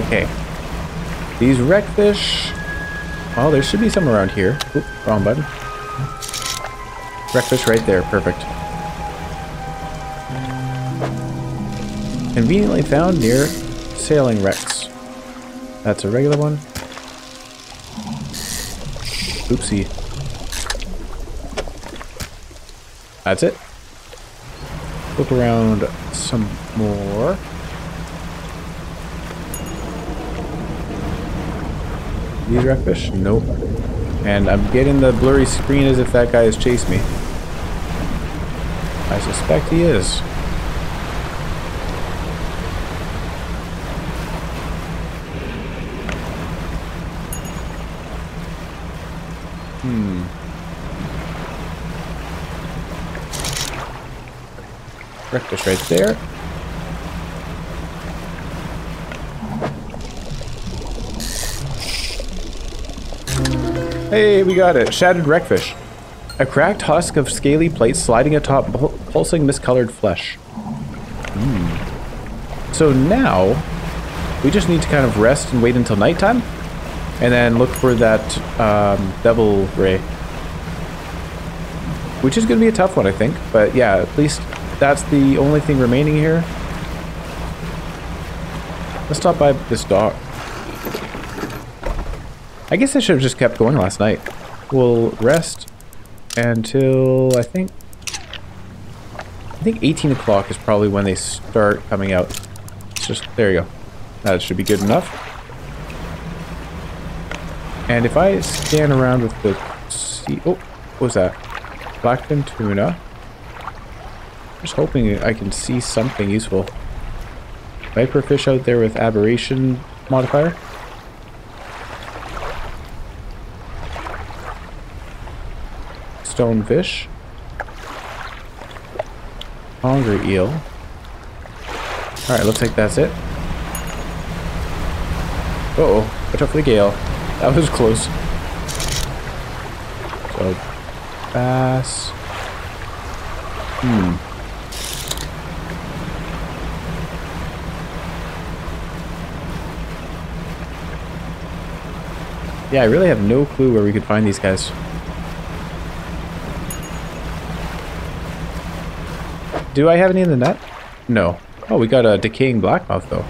Okay. These wreckfish... Oh, there should be some around here. Oop, wrong button. Wreckfish right there. Perfect. Conveniently found near sailing wrecks. That's a regular one. Oopsie. That's it. Look around some more. These wreckfish? Nope. And I'm getting the blurry screen as if that guy has chased me. I suspect he is. Wreckfish right there. Hey, we got it. Shattered wreckfish. A cracked husk of scaly plates sliding atop pulsing miscolored flesh. So now, we just need to kind of rest and wait until nighttime, and then look for that devil ray. Which is going to be a tough one, I think. But yeah, at least that's the only thing remaining here. Let's stop by this dock. I guess I should have just kept going last night. We'll rest until I think 18 o'clock is probably when they start coming out. It's just, there you go. That should be good enough. And if I scan around with the sea, oh, what was that? Blackfin tuna. Just hoping I can see something useful. Viperfish out there with aberration modifier. Stonefish. Hungry eel. Alright, looks like that's it. Uh-oh, watch out for the gale. That was close. So, bass. Yeah, I really have no clue where we could find these guys. Do I have any in the net? No. Oh, we got a decaying blackmouth though.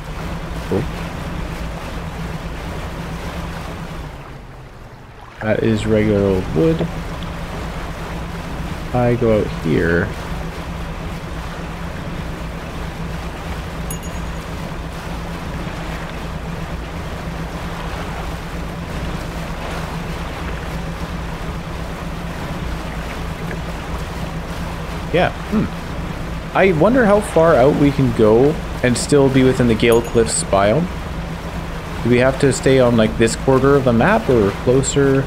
Cool. That is regular old wood. I go out here. Yeah. I wonder how far out we can go and still be within the Gale Cliffs biome. Do we have to stay on like this quarter of the map or closer?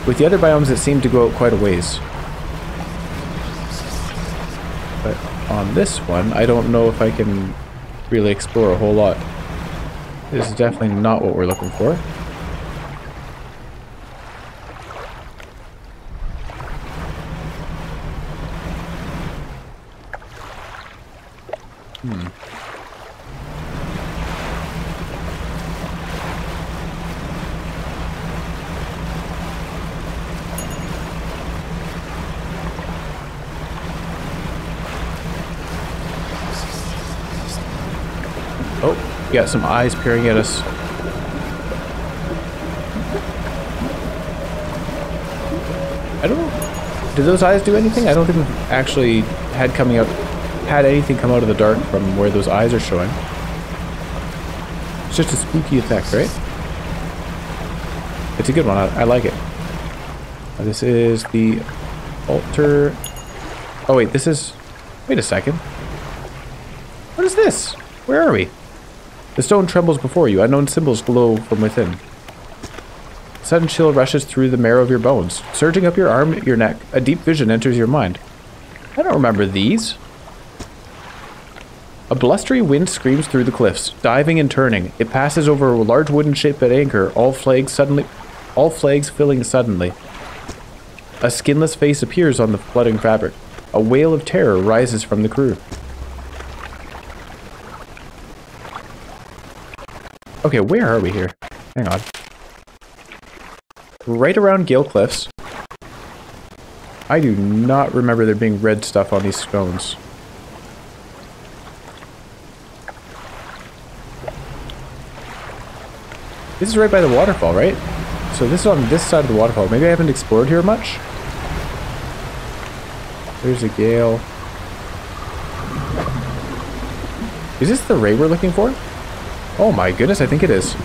With the other biomes it seemed to go out quite a ways. But on this one, I don't know if I can really explore a whole lot. This is definitely not what we're looking for. Oh, got some eyes peering at us. I don't know. Did those eyes do anything? I don't think we've actually had anything come out of the dark from where those eyes are showing. It's just a spooky effect, right? It's a good one. I like it. This is the altar. Oh wait, this is... Wait a second. What is this? Where are we? The stone trembles before you. Unknown symbols glow from within. Sudden chill rushes through the marrow of your bones. Surging up your arm, your neck, a deep vision enters your mind. I don't remember these. A blustery wind screams through the cliffs, diving and turning. It passes over a large wooden ship at anchor, all flags filling suddenly. A skinless face appears on the flooding fabric. A wail of terror rises from the crew. Okay, where are we here? Hang on. Right around Gale Cliffs. I do not remember there being red stuff on these scones. This is right by the waterfall, right? So this is on this side of the waterfall. Maybe I haven't explored here much. There's a gale. Is this the ray we're looking for? Oh my goodness, I think it is.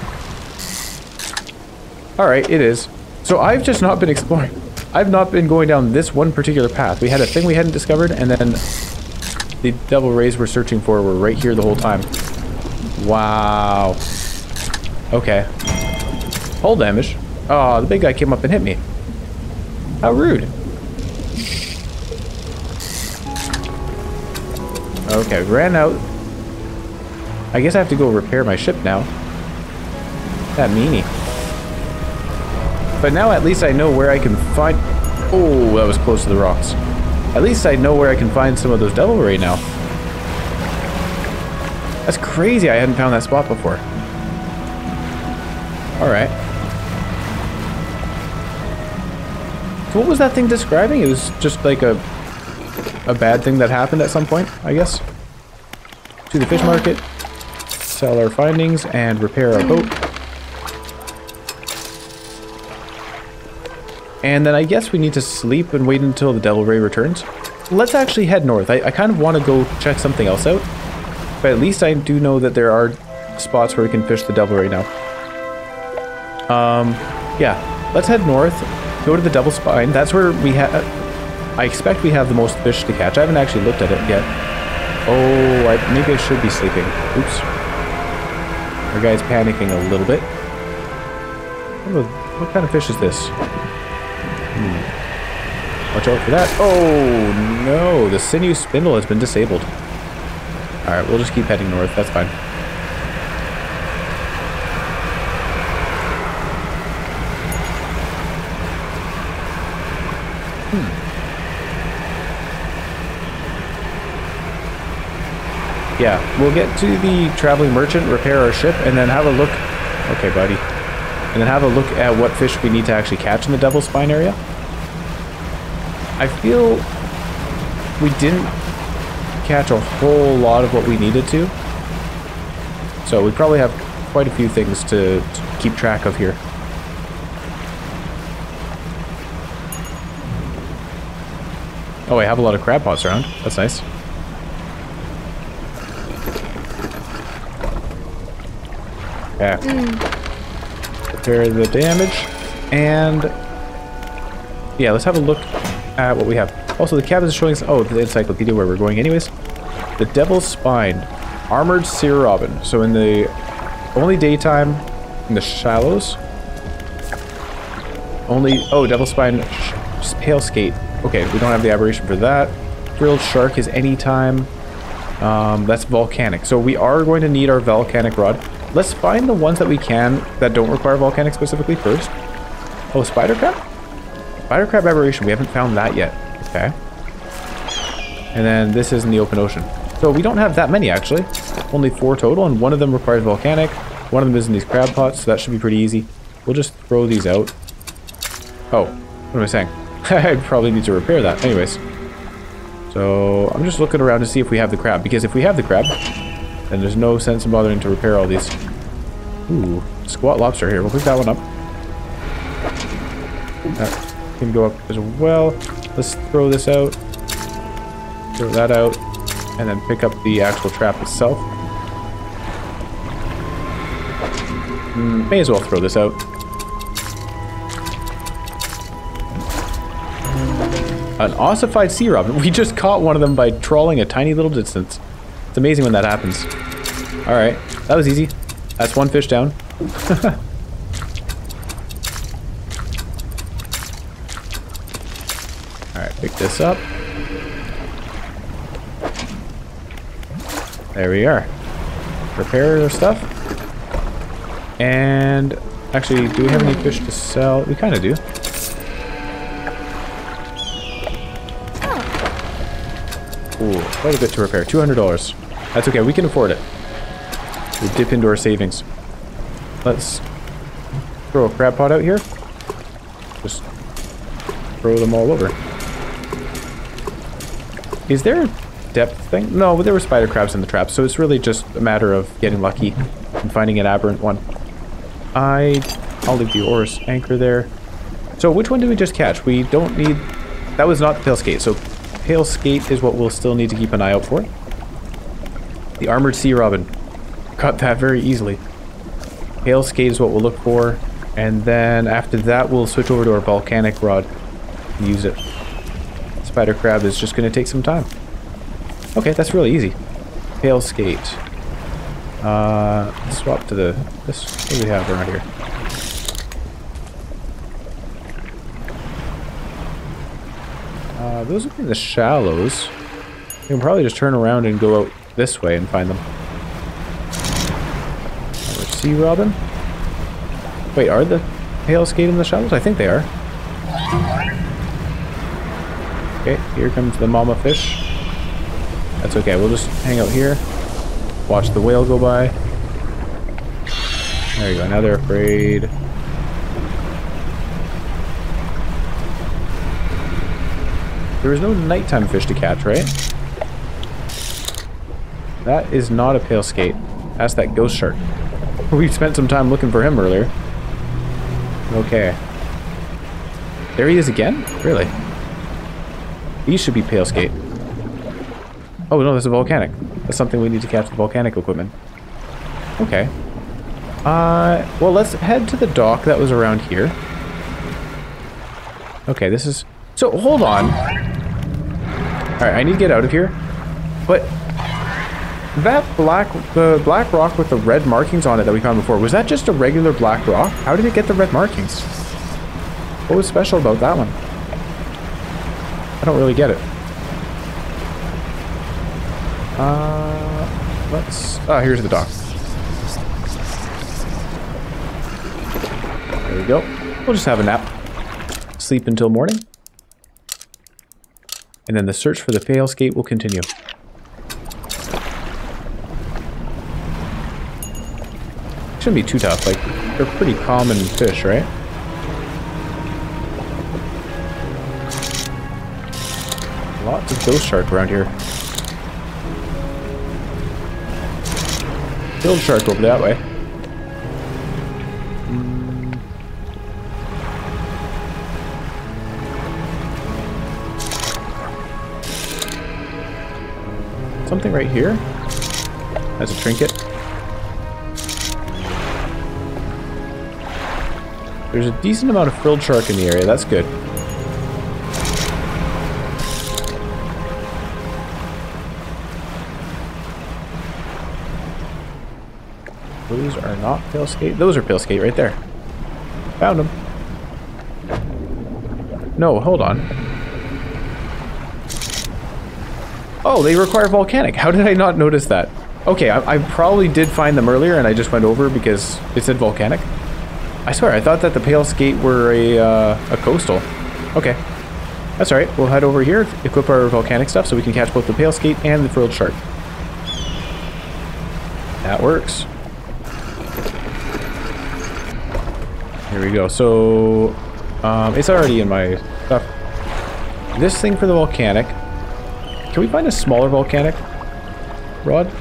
Alright, it is. So I've just not been exploring. I've not been going down this one particular path. We had a thing we hadn't discovered, and then the devil rays we're searching for were right here the whole time. Wow. Okay. Hull damage. Oh, the big guy came up and hit me. How rude. Okay, ran out. I guess I have to go repair my ship now. That meanie. But now at least I know where I can find... Oh, that was close to the rocks. At least I know where I can find some of those devil ray now. That's crazy, I hadn't found that spot before. Alright. So what was that thing describing? It was just like a bad thing that happened at some point, I guess. To the fish market, sell our findings, and repair our boat. And then I guess we need to sleep and wait until the devil ray returns. Let's actually head north. I kind of want to go check something else out. But at least I do know that there are spots where we can fish the devil ray now. Yeah, let's head north, go to the Devil Spine. That's where we have... I expect we have the most fish to catch. I haven't actually looked at it yet. Oh, maybe I should be sleeping. Oops. Our guy's panicking a little bit. What kind of fish is this? Watch out for that. Oh, no. The sinew spindle has been disabled. Alright, we'll just keep heading north. That's fine. Yeah, we'll get to the traveling merchant, repair our ship, and then have a look... Okay, buddy. And then have a look at what fish we need to actually catch in the Devil's Spine area. I feel we didn't catch a whole lot of what we needed to. So we probably have quite a few things to keep track of here. Oh, I have a lot of crab pots around. That's nice. Yeah. Repair the damage. And yeah, let's have a look at what we have. Also, the cabin is showing us, oh, the encyclopedia where we're going anyways. The Devil's Spine. Armored Sea Robin. So in the only daytime in the shallows. Only, oh, Devil's Spine Pale Skate. Okay, we don't have the aberration for that. Grilled Shark is anytime. That's volcanic. So we are going to need our volcanic rod. Let's find the ones that we can that don't require volcanic specifically first. Oh, spider crab? Spider crab aberration. We haven't found that yet. Okay. And then this is in the open ocean. So we don't have that many actually. Only 4 total, and one of them requires volcanic. One of them is in these crab pots, so that should be pretty easy. We'll just throw these out. Oh, what am I saying? I probably need to repair that. Anyways. So I'm just looking around to see if we have the crab, because if we have the crab, then there's no sense in bothering to repair all these. Ooh, squat lobster here. We'll pick that one up. That can go up as well. Let's throw this out. Throw that out. And then pick up the actual trap itself. May as well throw this out. An ossified sea robin. We just caught one of them by trawling a tiny little distance. It's amazing when that happens. Alright, that was easy. That's one fish down. Alright, pick this up. There we are. Repair our stuff. And actually, do we have any fish to sell? We kind of do. Ooh, quite a bit to repair. $200. That's okay, we can afford it. We dip into our savings. Let's throw a crab pot out here. Just throw them all over. Is there a depth thing? No, there were spider crabs in the trap, so it's really just a matter of getting lucky and finding an aberrant one. I'll leave the oars anchor there. So which one did we just catch? We don't need... That was not the pale skate, so pale skate is what we'll still need to keep an eye out for. The armored sea robin. Got that very easily. Pale skate is what we'll look for, and then after that we'll switch over to our volcanic rod and use it. Spider crab is just going to take some time. Okay, that's really easy. Pale skate. Swap to this. What do we have around here? Those are in the shallows. We can probably just turn around and go out this way and find them. Our sea robin. Wait, are the pale skate in the shallows? I think they are. Okay, here comes the mama fish. That's okay, we'll just hang out here. Watch the whale go by. There you go, now they're afraid. There was no nighttime fish to catch, right? That is not a pale skate. That's that ghost shark. We spent some time looking for him earlier. Okay. There he is again? Really? These should be pale skate. Oh no, that's a volcanic. That's something we need to catch with volcanic equipment. Okay. Well, let's head to the dock that was around here. Okay, this is... So, hold on. Alright, I need to get out of here. But... the black rock with the red markings on it that we found before, was that just a regular black rock? How did it get the red markings? What was special about that one? I don't really get it. Here's the dock. There we go. We'll just have a nap. Sleep until morning. And then the search for the pale skate will continue. Shouldn't be too tough, like, they're pretty common fish, right? Lots of ghost shark around here. Field shark over that way. Something right here. As a trinket. There's a decent amount of frilled shark in the area. That's good. Those are not pale skate. Those are pale skate right there. Found them. No, hold on. Oh, they require volcanic. How did I not notice that? Okay, I probably did find them earlier and I just went over because it said volcanic. I swear, I thought that the pale skate were a coastal. Okay. That's alright. We'll head over here, equip our volcanic stuff so we can catch both the pale skate and the frilled shark. That works. Here we go. So, it's already in my stuff. This thing for the volcanic. Can we find a smaller volcanic rod?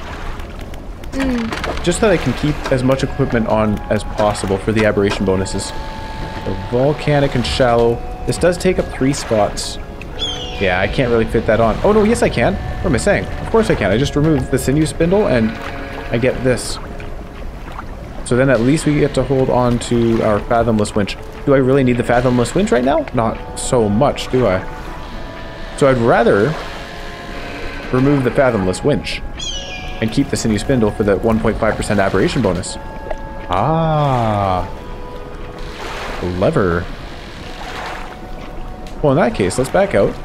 Just so that I can keep as much equipment on as possible for the aberration bonuses. So volcanic and shallow. This does take up 3 spots. Yeah, I can't really fit that on. Oh no, yes I can. What am I saying? Of course I can. I just remove the sinew spindle and I get this. So then at least we get to hold on to our fathomless winch. Do I really need the fathomless winch right now? Not so much, do I? So I'd rather remove the fathomless winch and keep the sinew spindle for the 1.5% aberration bonus. Ah, clever. Well, in that case, let's back out,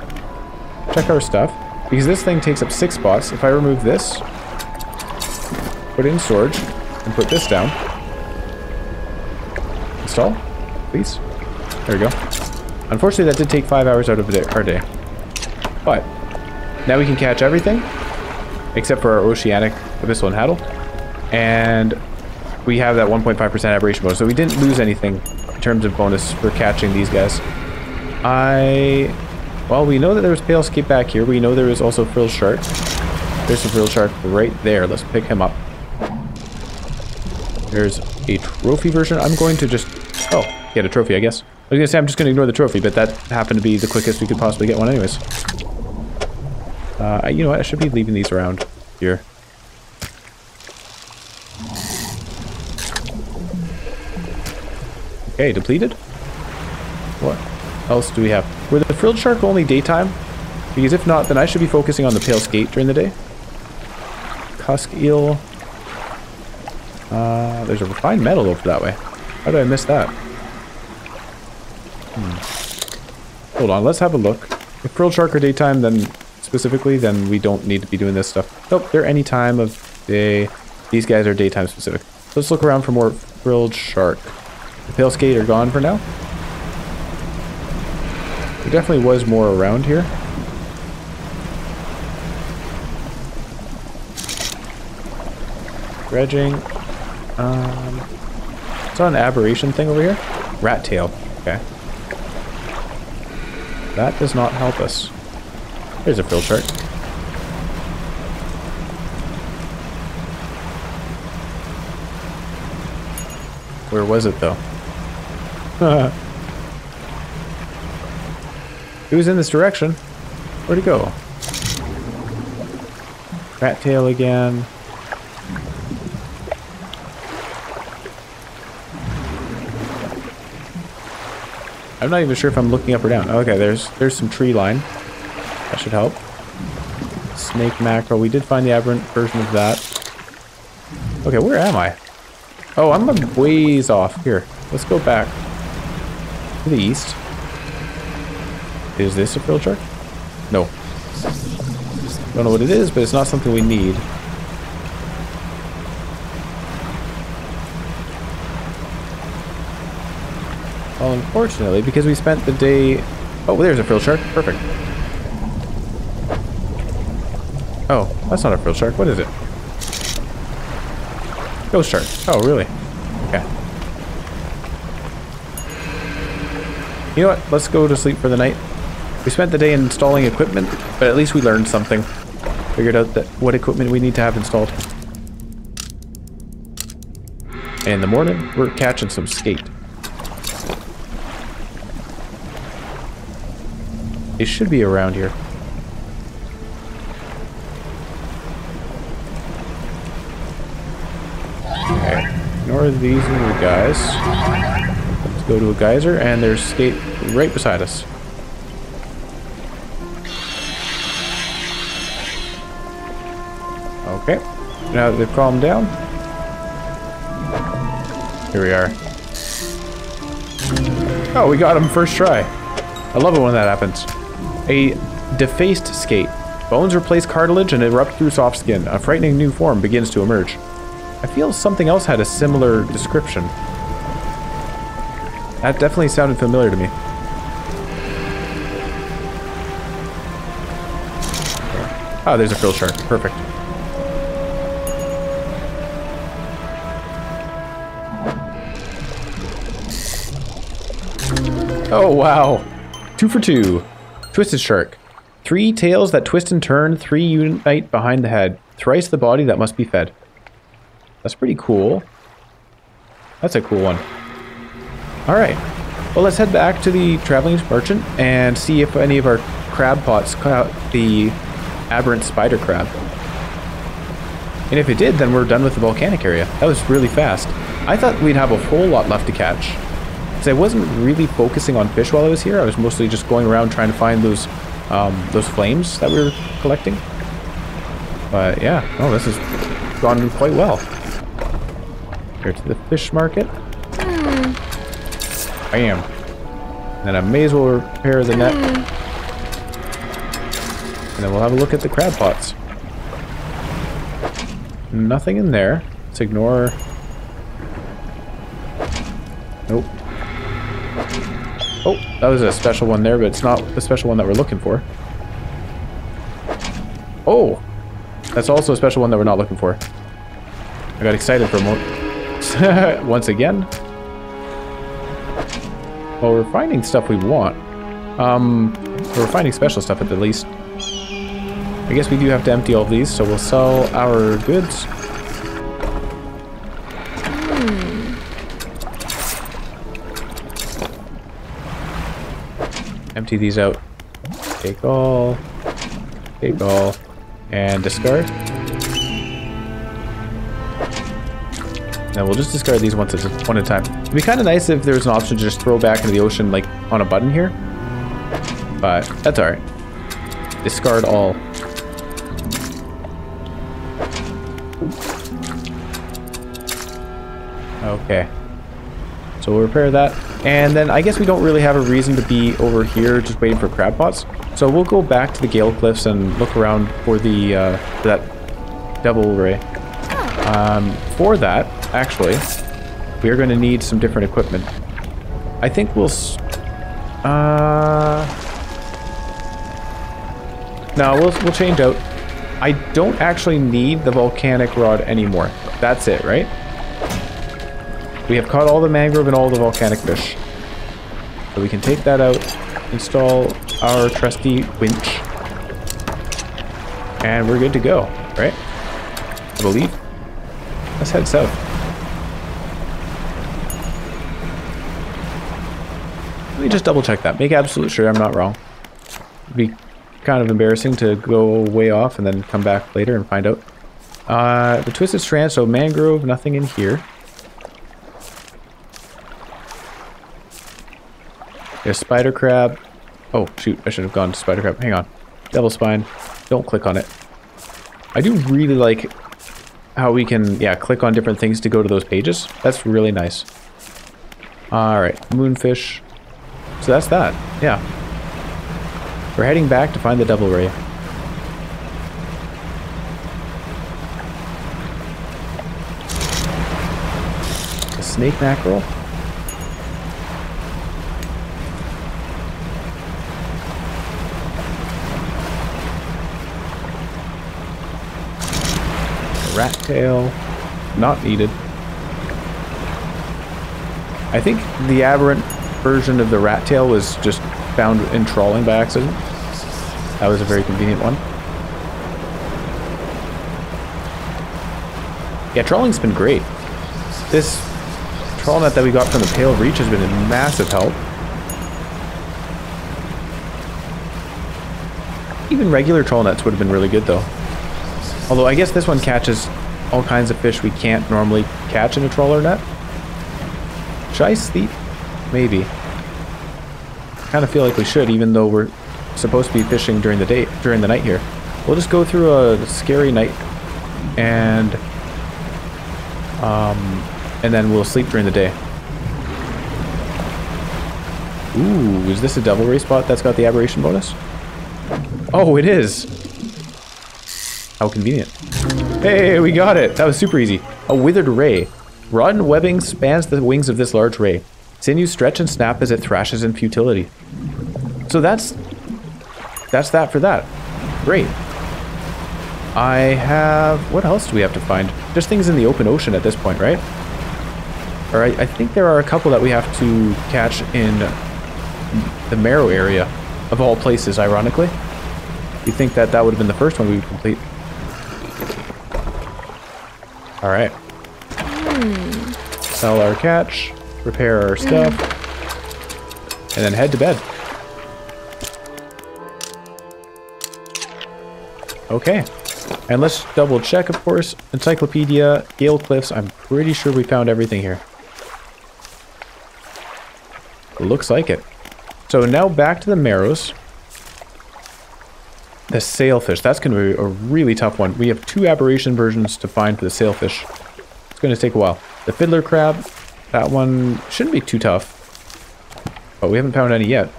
check our stuff, because this thing takes up 6 spots. If I remove this, put it in storage, and put this down. Install, please. There we go. Unfortunately, that did take 5 hours out of our day. But now we can catch everything, except for our oceanic, abyssal, and haddle. And we have that 1.5% aberration bonus, so we didn't lose anything in terms of bonus for catching these guys. Well, we know that there was pale skate back here. We know there was also frilled shark. There's a frilled shark right there. Let's pick him up. There's a trophy version. I'm going to just... Oh, get a trophy, I guess. I was going to say I'm just going to ignore the trophy, but that happened to be the quickest we could possibly get one anyways. You know what? I should be leaving these around here. Okay, depleted. What else do we have? Were the frilled shark only daytime? Because if not, then I should be focusing on the pale skate during the day. Cusk eel. There's a refined metal over that way. How did I miss that? Hold on, let's have a look. If frilled shark are daytime, then specifically, then we don't need to be doing this stuff. Nope, they're any time of day. These guys are daytime specific. Let's look around for more frilled shark. The pale skate are gone for now. There definitely was more around here. Dredging. Saw an aberration thing over here. Rat tail. Okay. That does not help us. There's a frilled shark. Where was it though? It was in this direction. Where'd it go? Rat tail again. I'm not even sure if I'm looking up or down. Okay, there's some tree line. That should help. Snake mackerel. We did find the aberrant version of that. Okay, where am I? Oh, I'm a ways off. Here, let's go back to the east. Is this a frilled shark? No. Don't know what it is, but it's not something we need. Well, unfortunately, because we spent the day... Oh, there's a frilled shark. Perfect. Oh, that's not a frilled shark. What is it? Ghost shark. Oh, really? Okay. You know what? Let's go to sleep for the night. We spent the day installing equipment, but at least we learned something. Figured out that what equipment we need to have installed. And in the morning, we're catching some skate. It should be around here. Okay, ignore these little guys. Let's go to a geyser, and there's skate right beside us. Okay, now that they've calmed down, here we are. Oh, we got him first try. I love it when that happens. A defaced skate. Bones replace cartilage and erupt through soft skin. A frightening new form begins to emerge. I feel something else had a similar description. That definitely sounded familiar to me. Oh, there's a frilled shark. Perfect. Oh, wow. 2 for 2. Twisted shark. 3 tails that twist and turn, 3 unite behind the head. Thrice the body that must be fed. That's pretty cool. That's a cool one. Alright. Well, let's head back to the traveling merchant and see if any of our crab pots caught the aberrant spider crab. And if it did, then we're done with the volcanic area. That was really fast. I thought we'd have a whole lot left to catch. I wasn't really focusing on fish while I was here. I was mostly just going around trying to find those flames that we were collecting. But yeah, oh, this has gone quite well. Here to the fish market. Bam. And then I may as well repair the net. And then we'll have a look at the crab pots. Nothing in there. Let's ignore... Nope. Oh, that was a special one there, but it's not the special one that we're looking for. Oh! That's also a special one that we're not looking for. I got excited for a moment. Oops. Once again. Well, we're finding stuff we want. We're finding special stuff at the least. I guess we do have to empty all of these, so we'll sell our goods. Empty these out. Take all, and discard. And we'll just discard these one at a time. It'd be kind of nice if there was an option to just throw back into the ocean, like on a button here. But that's alright. Discard all. Okay. So we'll repair that. And then I guess we don't really have a reason to be over here just waiting for crab pots. So we'll go back to the Gale Cliffs and look around for the for that double ray. For that, actually, we are going to need some different equipment. I think we'll... No, we'll change out. I don't actually need the volcanic rod anymore. That's it, right? We have caught all the mangrove and all the volcanic fish. So we can take that out, install our trusty winch, and we're good to go, right? I believe. Let's head south. Let me just double check that. Make absolute sure I'm not wrong. It'd be kind of embarrassing to go way off and then come back later and find out. The twisted strand, so mangrove, nothing in here. There's spider crab. Oh, shoot. I should have gone to spider crab. Hang on. Devil spine. Don't click on it. I do really like how we can, yeah, click on different things to go to those pages. That's really nice. Alright. Moonfish. So that's that. Yeah. We're heading back to find the double ray. The snake mackerel. Rat tail, not needed. I think the aberrant version of the rat tail was just found in trawling by accident. That was a very convenient one. Yeah, trawling's been great. This trawl net that we got from the Pale Reach has been a massive help. Even regular trawl nets would have been really good though. Although I guess this one catches all kinds of fish we can't normally catch in a trawler net. Should I sleep? Maybe. I kind of feel like we should, even though we're supposed to be fishing during the night here. We'll just go through a scary night and then we'll sleep during the day. Ooh, is this a double ray spot that's got the aberration bonus? Oh, it is. How convenient. Hey, we got it. That was super easy. A withered ray. Rod and webbing spans the wings of this large ray. Sinews stretch and snap as it thrashes in futility. So that's that for that. Great. I have... What else do we have to find? Just things in the open ocean at this point, right? Or I think there are a couple that we have to catch in the Marrow area, of all places, ironically. You think that would have been the first one we would complete. Alright. Sell our catch, repair our stuff, and then head to bed. Okay. And let's double check, of course. Encyclopedia, Gale Cliffs, I'm pretty sure we found everything here. Looks like it. So now back to the Marrows. The sailfish, that's going to be a really tough one. We have 2 aberration versions to find for the sailfish. It's going to take a while. The fiddler crab, that one shouldn't be too tough. But we haven't found any yet.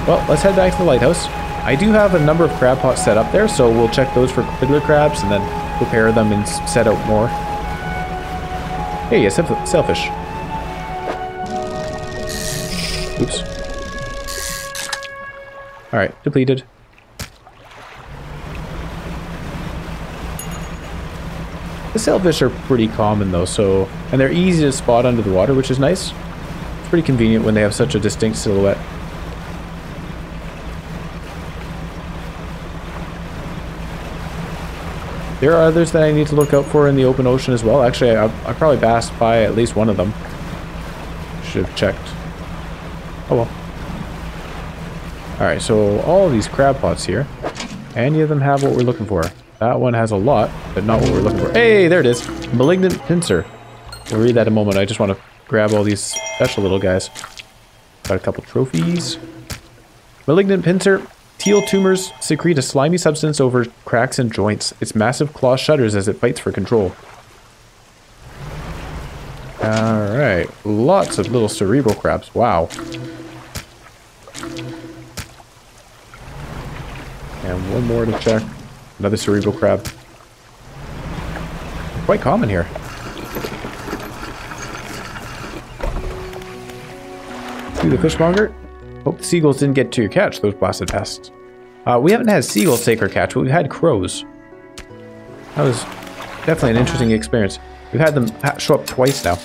Well, let's head back to the lighthouse. I do have a number of crab pots set up there, so we'll check those for fiddler crabs and then prepare them and set out more. Hey, a sailfish. Oops. Alright, depleted. The sailfish are pretty common though, so, and they're easy to spot under the water, which is nice. It's pretty convenient when they have such a distinct silhouette. There are others that I need to look out for in the open ocean as well. Actually, I probably passed by at least one of them. Should have checked. Oh well. Alright, so all of these crab pots here. Any of them have what we're looking for. That one has a lot, but not what we're looking for. Hey, there it is. Malignant pincer. We'll read that in a moment. I just want to grab all these special little guys. Got a couple trophies. Malignant pincer. Teal tumors secrete a slimy substance over cracks and joints. Its massive claw shudders as it fights for control. Alright. Lots of little cerebral crabs. Wow. And one more to check. Another cerebral crab. Quite common here. To the fishmonger. Hope the seagulls didn't get to your catch, those blasted pests. We haven't had seagulls take our catch, but we've had crows. That was definitely an interesting experience. We've had them show up twice now.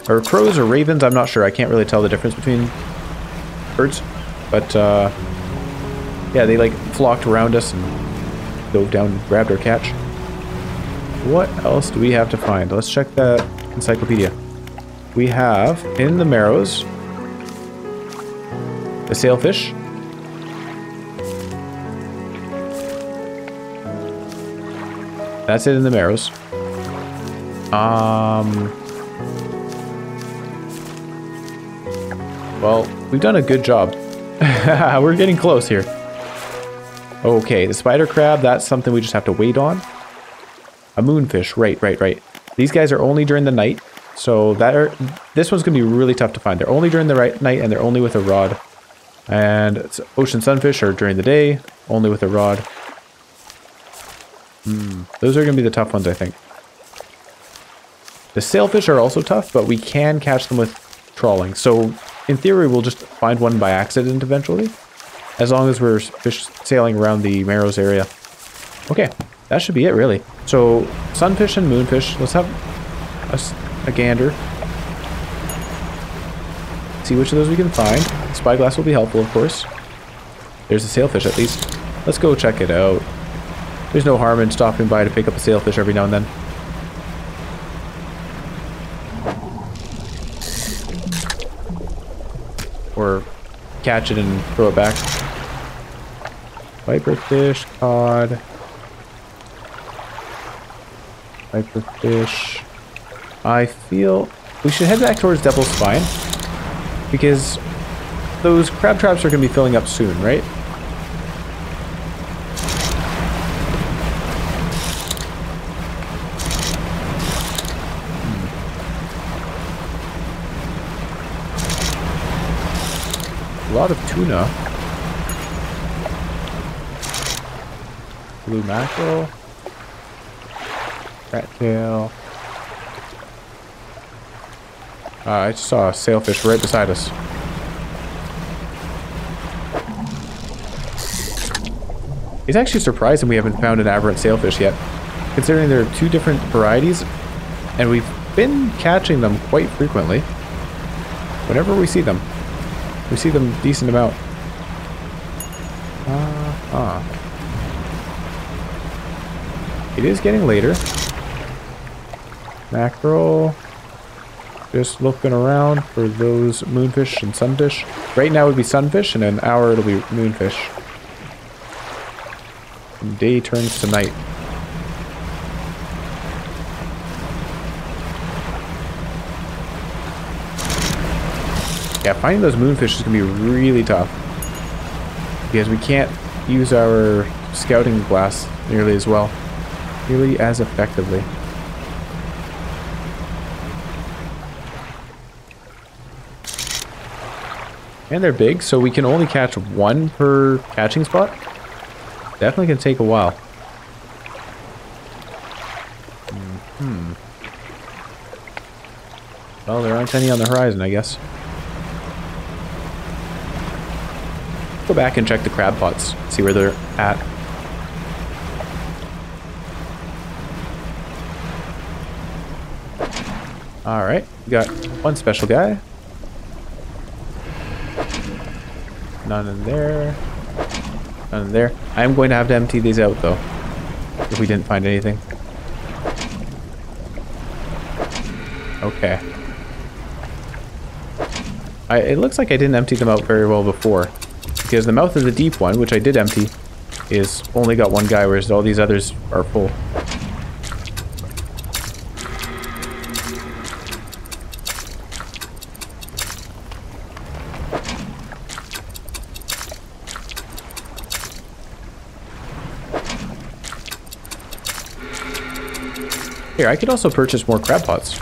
Or crows or ravens, I'm not sure. I can't really tell the difference between birds. But, yeah, they like flocked around us and dove down and grabbed our catch. What else do we have to find? Let's check the encyclopedia. We have, in the Marrows, the sailfish. That's it in the Marrows. Well, we've done a good job. We're getting close here. Okay, the spider crab, that's something we just have to wait on. A moonfish, right. These guys are only during the night, so this one's going to be really tough to find. They're only during the night, and they're only with a rod. And it's ocean sunfish are during the day, only with a rod. Those are going to be the tough ones, I think. The sailfish are also tough, but we can catch them with trawling. So, in theory, we'll just find one by accident eventually. As long as we're fish sailing around the Marrows area. Okay, that should be it, really. So, sunfish and moonfish. Let's have a gander. See which of those we can find. Spyglass will be helpful, of course. There's a sailfish, at least. Let's go check it out. There's no harm in stopping by to pick up a sailfish every now and then. Or catch it and throw it back. Viperfish, cod. Viperfish. I feel we should head back towards Devil's Spine, because those crab traps are going to be filling up soon, right? A lot of tuna. Blue mackerel. Cattail. I just saw a sailfish right beside us. It's actually surprising we haven't found an aberrant sailfish yet, considering there are two different varieties, and we've been catching them quite frequently. Whenever we see them decent amount. It is getting later. Mackerel. Just looking around for those moonfish and sunfish. Right now it would be sunfish, and in an hour it'll be moonfish. And day turns to night. Yeah, finding those moonfish is going to be really tough, because we can't use our scouting glass nearly as well. Nearly as effectively. And they're big, so we can only catch one per catching spot. Definitely can take a while. Well, there aren't any on the horizon, I guess. Go back and check the crab pots, see where they're at. Alright, we got one special guy. None in there. None in there. I am going to have to empty these out though, if we didn't find anything. Okay. It looks like I didn't empty them out very well before, because the mouth of the deep one, which I did empty, is only got one guy, whereas all these others are full. Here, I could also purchase more crab pots.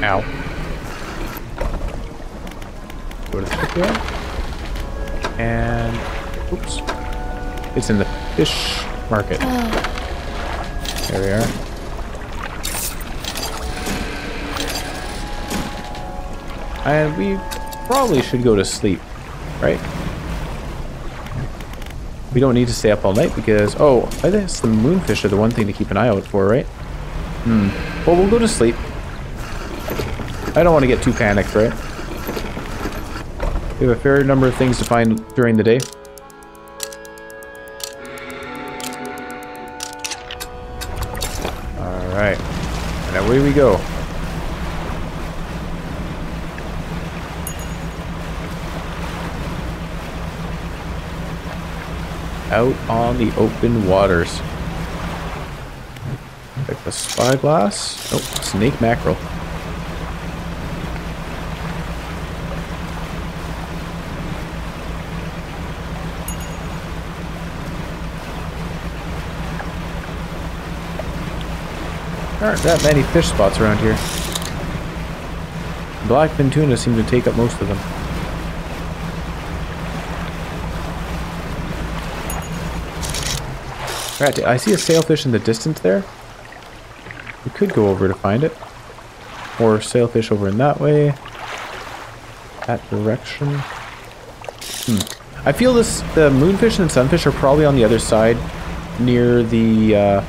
Ow. Go to the shipyard. And... oops. It's in the fish market. There we are. And we probably should go to sleep, right? We don't need to stay up all night because... oh, I guess the moonfish are the one thing to keep an eye out for, right? Well, we'll go to sleep. I don't want to get too panicked, right? We have a fair number of things to find during the day. Alright. And away we go. Out on the open waters. Like the spyglass. Oh, snake mackerel. There aren't that many fish spots around here. Blackfin tuna seem to take up most of them. Right, I see a sailfish in the distance there. We could go over to find it. Or sailfish over in that way. That direction. I feel the moonfish and sunfish are probably on the other side near the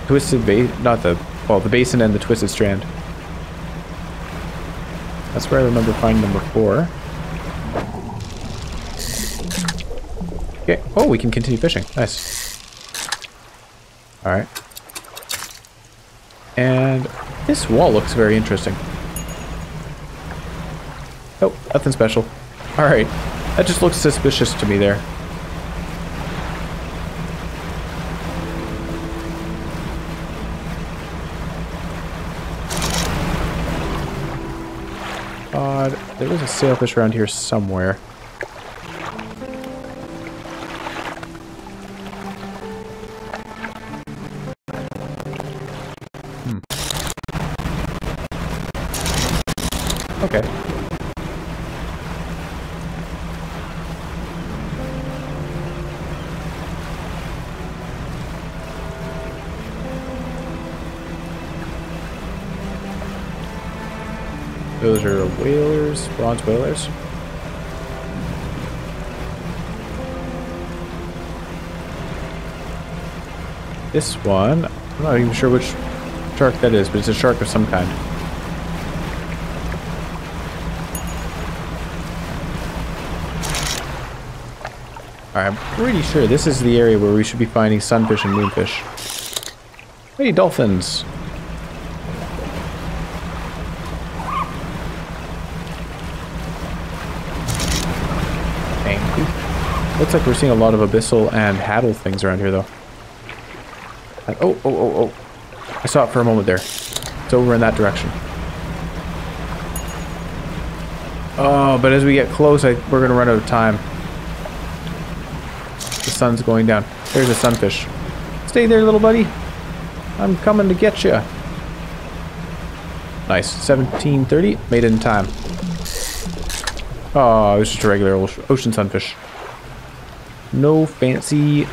twisted basin, not the, well, the basin and the twisted strand. That's where I remember finding them before. Okay, oh, we can continue fishing. Nice. Alright. And this wall looks very interesting. Oh, nothing special. Alright. That just looks suspicious to me there. Odd. There was a sailfish around here somewhere. Okay. Those are whalers, bronze whalers. This one, I'm not even sure which shark that is, but it's a shark of some kind. Alright, I'm pretty sure this is the area where we should be finding sunfish and moonfish. Hey, dolphins! Thank you. Looks like we're seeing a lot of abyssal and haddle things around here, though. Oh. I saw it for a moment there. It's over in that direction. Oh, but as we get close, we're going to run out of time. The sun's going down. There's a sunfish. Stay there, little buddy. I'm coming to get you. Nice. 17:30. Made it in time. Oh, it was just a regular ocean sunfish. No fancy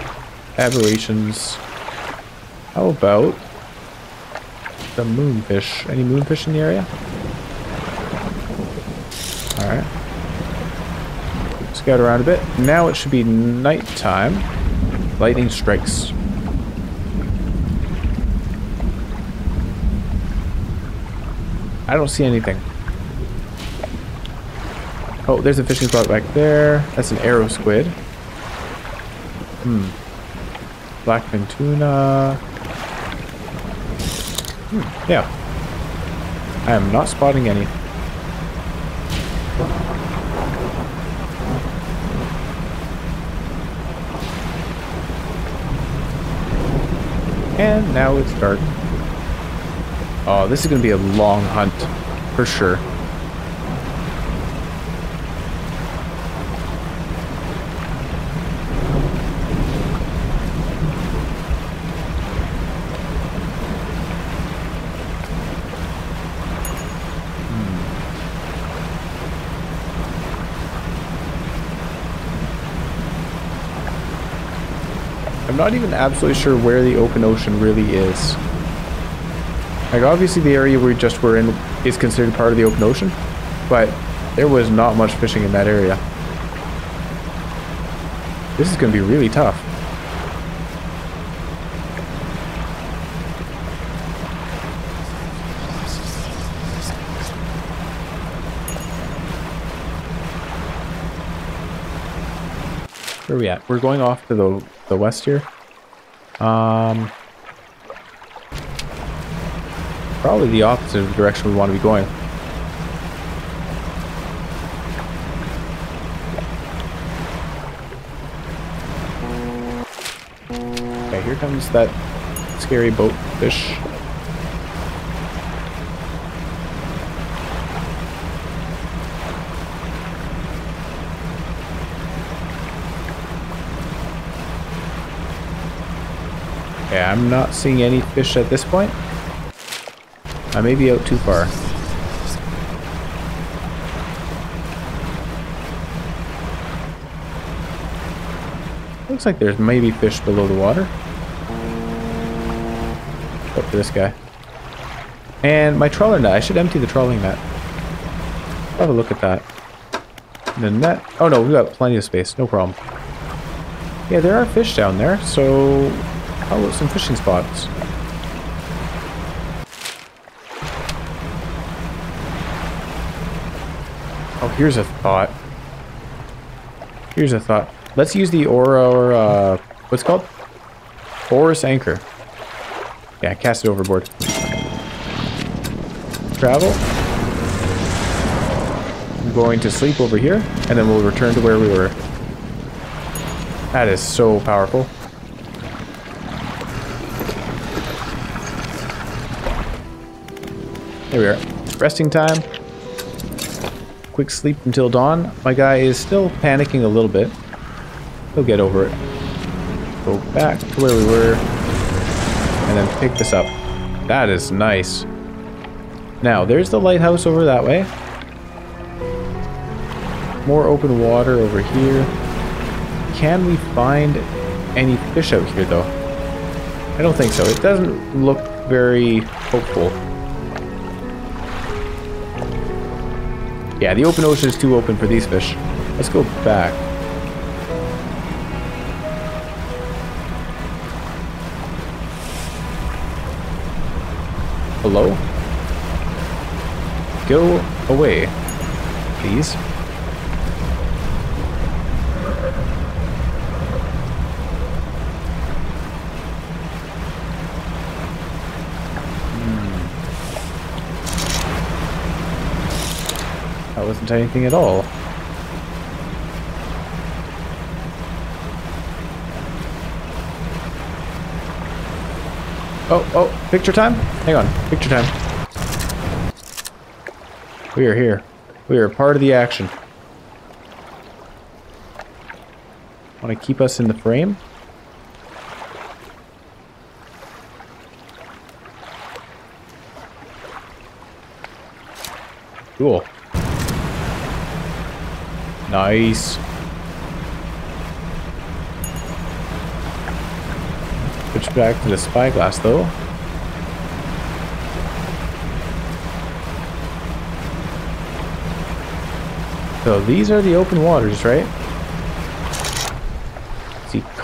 aberrations. How about the moonfish? Any moonfish in the area? Alright. Scout around a bit. Now it should be nighttime. Lightning strikes. I don't see anything. Oh, there's a fishing spot back there. That's an arrow squid. Blackfin tuna. Yeah. I am not spotting any. And now it's dark. Oh, this is going to be a long hunt, for sure. I'm not even absolutely sure where the open ocean really is. Like, obviously the area we just were in is considered part of the open ocean, but there was not much fishing in that area. This is going to be really tough. Where are we at? We're going off to the west here. Probably the opposite of the direction we want to be going. Okay, here comes that scary boat fish. Okay, I'm not seeing any fish at this point. I may be out too far. Looks like there's maybe fish below the water. Up to this guy. And my trawler net. I should empty the trawling net. Have a look at that. The net. Oh no, we got plenty of space. No problem. Yeah, there are fish down there. So how about some fishing spots? Oh, here's a thought. Here's a thought. Let's use the Aura, or, what's it called? Oris Anchor. Yeah, cast it overboard. Travel. I'm going to sleep over here, and then we'll return to where we were. That is so powerful. There we are. It's resting time. Quick sleep until dawn. My guy is still panicking a little bit. He'll get over it. Go back to where we were. And then pick this up. That is nice. Now, there's the lighthouse over that way. More open water over here. Can we find any fish out here, though? I don't think so. It doesn't look very hopeful. Yeah, the open ocean is too open for these fish. Let's go back. Hello? Go away, please. That wasn't anything at all. Oh, picture time? Hang on, picture time. We are here. We are part of the action. Want to keep us in the frame? Cool. Nice. Switch back to the spyglass though. So these are the open waters, right?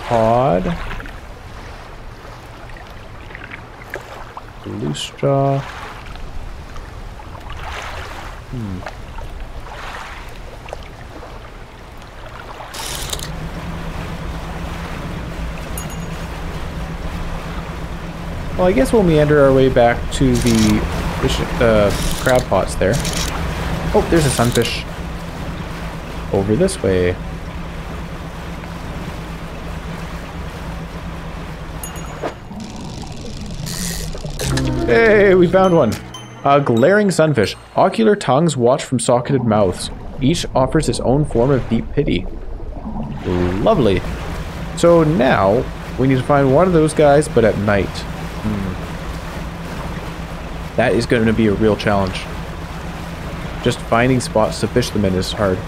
cod. Loose jaw. Well, I guess we'll meander our way back to the fish, crab pots there. Oh, there's a sunfish. Over this way. Hey, we found one. A glaring sunfish. Ocular tongues watch from socketed mouths. Each offers its own form of deep pity. Lovely. So now, we need to find one of those guys, but at night. That is going to be a real challenge. Just finding spots to fish them in is hard.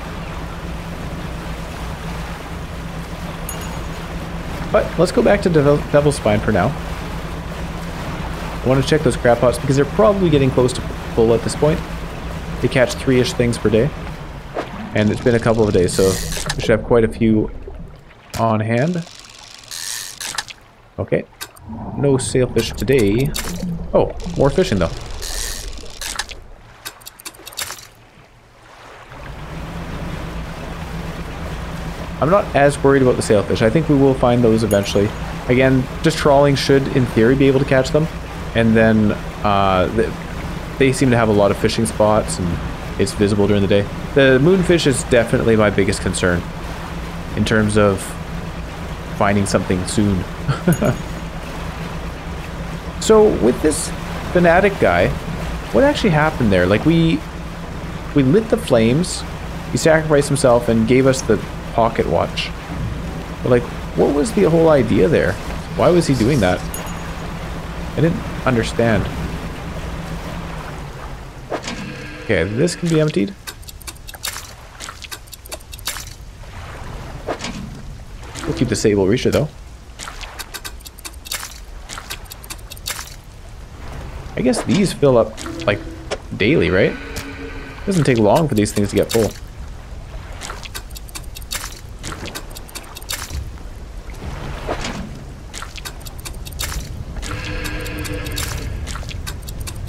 But let's go back to Devil's Spine for now. I want to check those crab pots because they're probably getting close to full at this point. They catch 3-ish things per day. And it's been a couple of days, so we should have quite a few on hand. Okay. No sailfish today. Oh, more fishing though. I'm not as worried about the sailfish. I think we will find those eventually. Again, just trawling should, in theory, be able to catch them. And then they seem to have a lot of fishing spots, and it's visible during the day. The moonfish is definitely my biggest concern in terms of finding something soon. So with this fanatic guy, what actually happened there? Like we lit the flames, he sacrificed himself and gave us the pocket watch. But like, what was the whole idea there? Why was he doing that? I didn't understand. Okay, this can be emptied. We'll keep the sable reacher though. I guess these fill up like daily, right? It doesn't take long for these things to get full.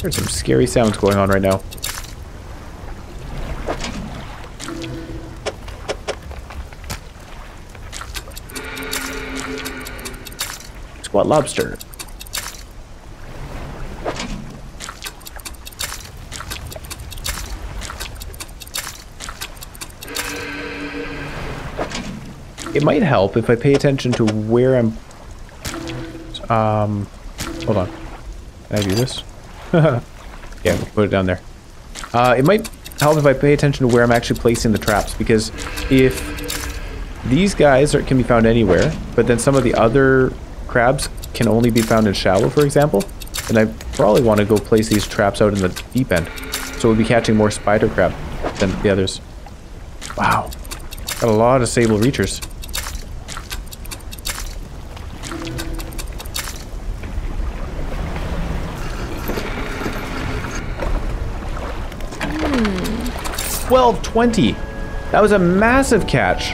There's some scary sounds going on right now. Squat lobster. It might help if I pay attention to where I'm... hold on. Can I do this? Yeah, we'll put it down there. It might help if I pay attention to where I'm actually placing the traps, because if these guys can be found anywhere, but then some of the other crabs can only be found in shallow, for example, then I probably want to go place these traps out in the deep end. So we'll be catching more spider crab than the others. Wow. Got a lot of sable reachers. $12.20. That was a massive catch.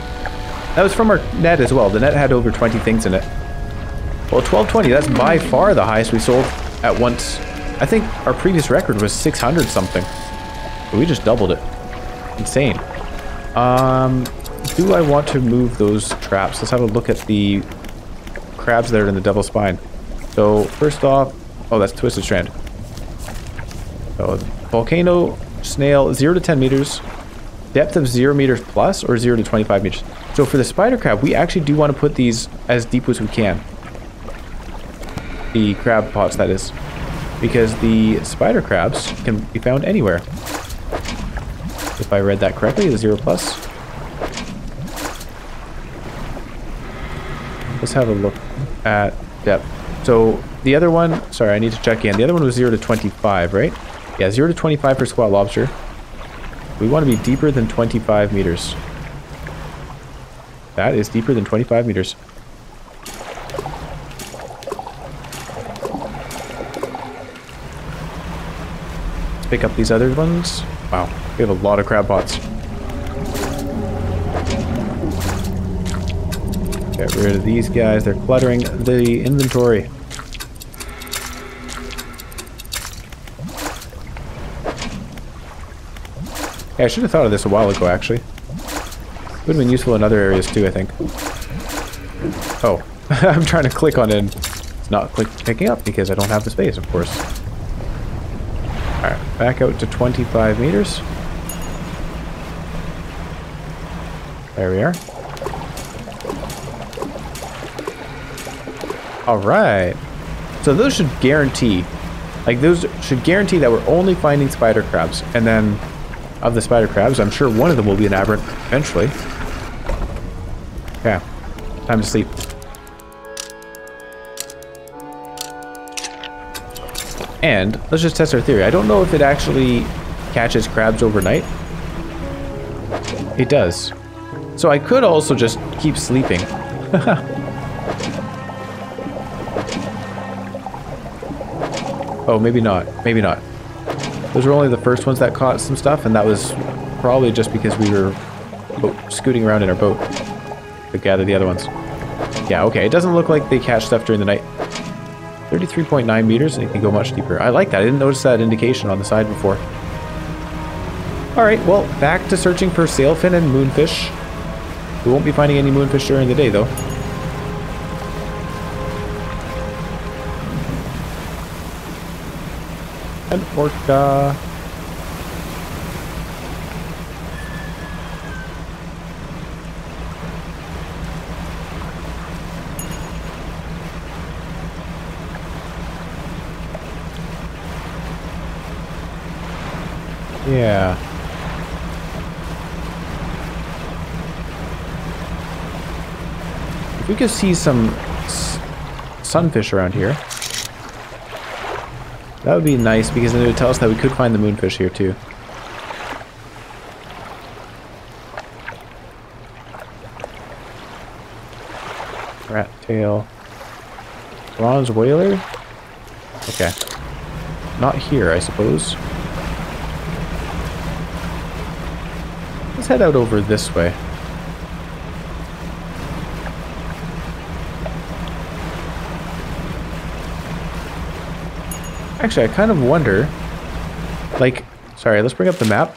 That was from our net as well. The net had over 20 things in it. Well, $12.20, that's by far the highest we sold at once. I think our previous record was 600 something. But we just doubled it. Insane. Do I want to move those traps? Let's have a look at the crabs that are in the Devil's Spine. So, first off... Oh, that's Twisted Strand. So, volcano... snail, 0 to 10 meters, depth of 0 meters plus, or 0 to 25 meters. So for the spider crab, we actually do want to put these as deep as we can. The crab pots, that is. Because the spider crabs can be found anywhere. If I read that correctly, the 0 plus. Let's have a look at depth. So the other one, sorry, I need to check in. The other one was 0 to 25, right? Yeah, 0 to 25 for squat lobster. We want to be deeper than 25 meters. That is deeper than 25 meters. Let's pick up these other ones. Wow, we have a lot of crab pots. Get rid of these guys. They're cluttering the inventory. Yeah, I should have thought of this a while ago, actually. Would have been useful in other areas too, I think. Oh, I'm trying to click on it and it's not picking up because I don't have the space, of course. Alright, back out to 25 meters. There we are. Alright. So those should guarantee, those should guarantee that we're only finding spider crabs. And then, of the spider crabs, I'm sure one of them will be an aberrant eventually. Okay, time to sleep. And let's just test our theory. I don't know if it actually catches crabs overnight. It does. So I could also just keep sleeping. Oh, maybe not. Maybe not. Those were only the first ones that caught some stuff, and that was probably just because we were scooting around in our boat to gather the other ones. Yeah, okay. It doesn't look like they catch stuff during the night. 33.9 meters, and it can go much deeper. I like that. I didn't notice that indication on the side before. Alright, well, back to searching for sailfin and moonfish. We won't be finding any moonfish during the day, though. An orca. Yeah. If we could see some sunfish around here, that would be nice, because then it would tell us that we could find the moonfish here too. Rat tail. Bronze whaler? Okay. Not here, I suppose. Let's head out over this way. Actually, I kind of wonder, sorry, let's bring up the map.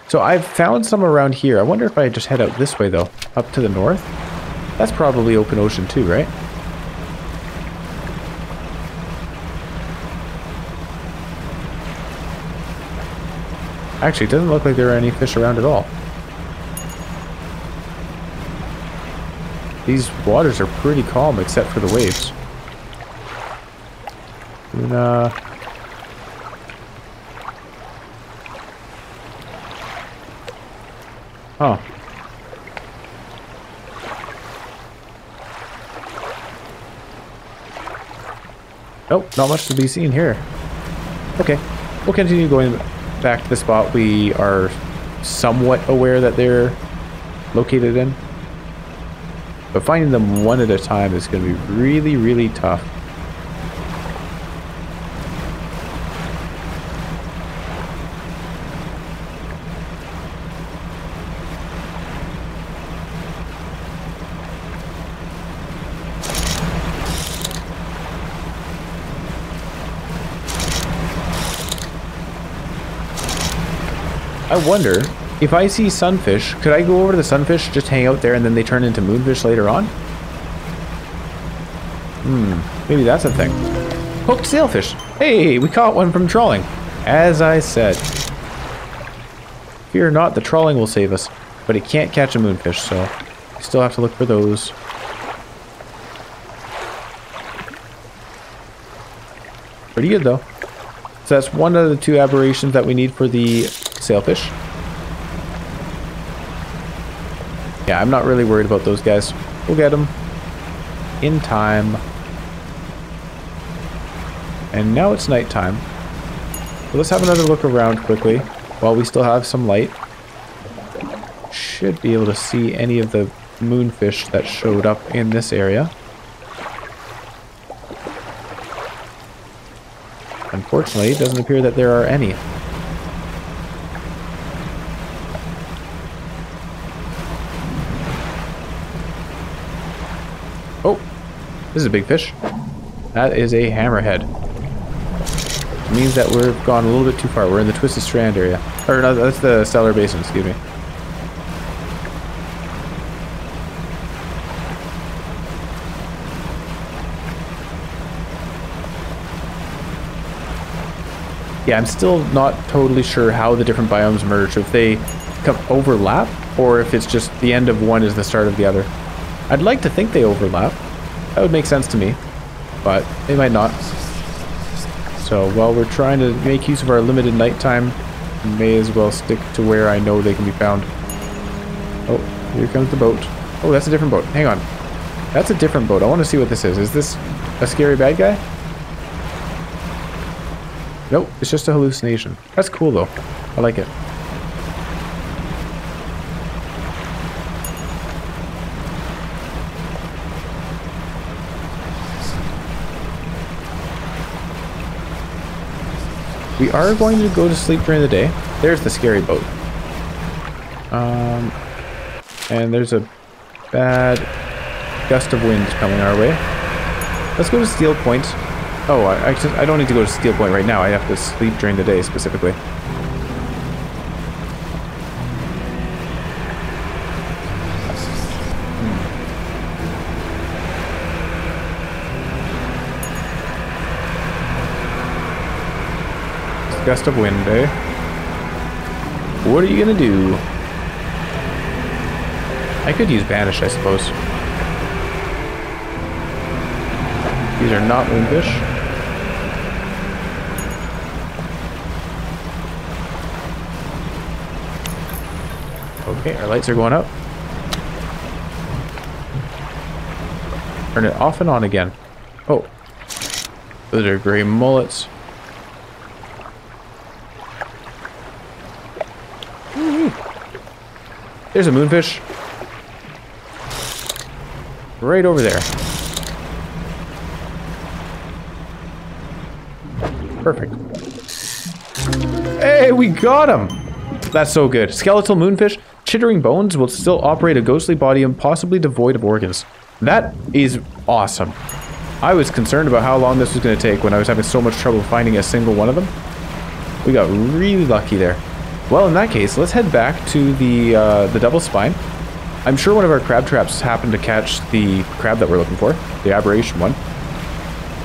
So I've found some around here. I wonder if I just head out this way, though, up to the north. That's probably open ocean too, right? Actually, it doesn't look like there are any fish around at all. These waters are pretty calm except for the waves. Tuna. Huh. Nope, not much to be seen here. Okay, we'll continue going back to the spot we are somewhat aware that they're located in. But finding them one at a time is going to be really, really tough. I wonder, if I see sunfish, could I go over to the sunfish, just hang out there, and then they turn into moonfish later on? Maybe that's a thing. Hooked sailfish. Hey, we caught one from trawling. As I said. Fear not, the trawling will save us. But it can't catch a moonfish, so we still have to look for those. Pretty good, though. So that's one of the two aberrations that we need for the sailfish. Yeah, I'm not really worried about those guys. We'll get them in time. And now it's nighttime. So let's have another look around quickly while we still have some light. Should be able to see any of the moonfish that showed up in this area. Unfortunately, it doesn't appear that there are any. This is a big fish. That is a hammerhead. It means that we've gone a little bit too far. We're in the Twisted Strand area. Or no, that's the Stellar Basin, excuse me. Yeah, I'm still not totally sure how the different biomes merge, if they overlap, or if it's just the end of one is the start of the other. I'd like to think they overlap. That would make sense to me, but they might not. So while we're trying to make use of our limited nighttime, we may as well stick to where I know they can be found. Oh, here comes the boat. Oh, that's a different boat. Hang on. That's a different boat. I want to see what this is. Is this a scary bad guy? Nope, it's just a hallucination. That's cool though. I like it. We are going to go to sleep during the day. There's the scary boat. And there's a bad gust of wind coming our way. Let's go to Steel Point. Oh, I don't need to go to Steel Point right now. I have to sleep during the day specifically. Gust of wind, eh? What are you gonna do? I could use Banish, I suppose. These are not moonfish. Okay, our lights are going up. Turn it off and on again. Oh. Those are gray mullets. There's a moonfish. Right over there. Perfect. Hey, we got him! That's so good. Skeletal moonfish, chittering bones will still operate a ghostly body and possibly devoid of organs. That is awesome. I was concerned about how long this was going to take when I was having so much trouble finding a single one of them. We got really lucky there. Well, in that case, let's head back to the double spine. I'm sure one of our crab traps happened to catch the crab that we're looking for, the aberration one.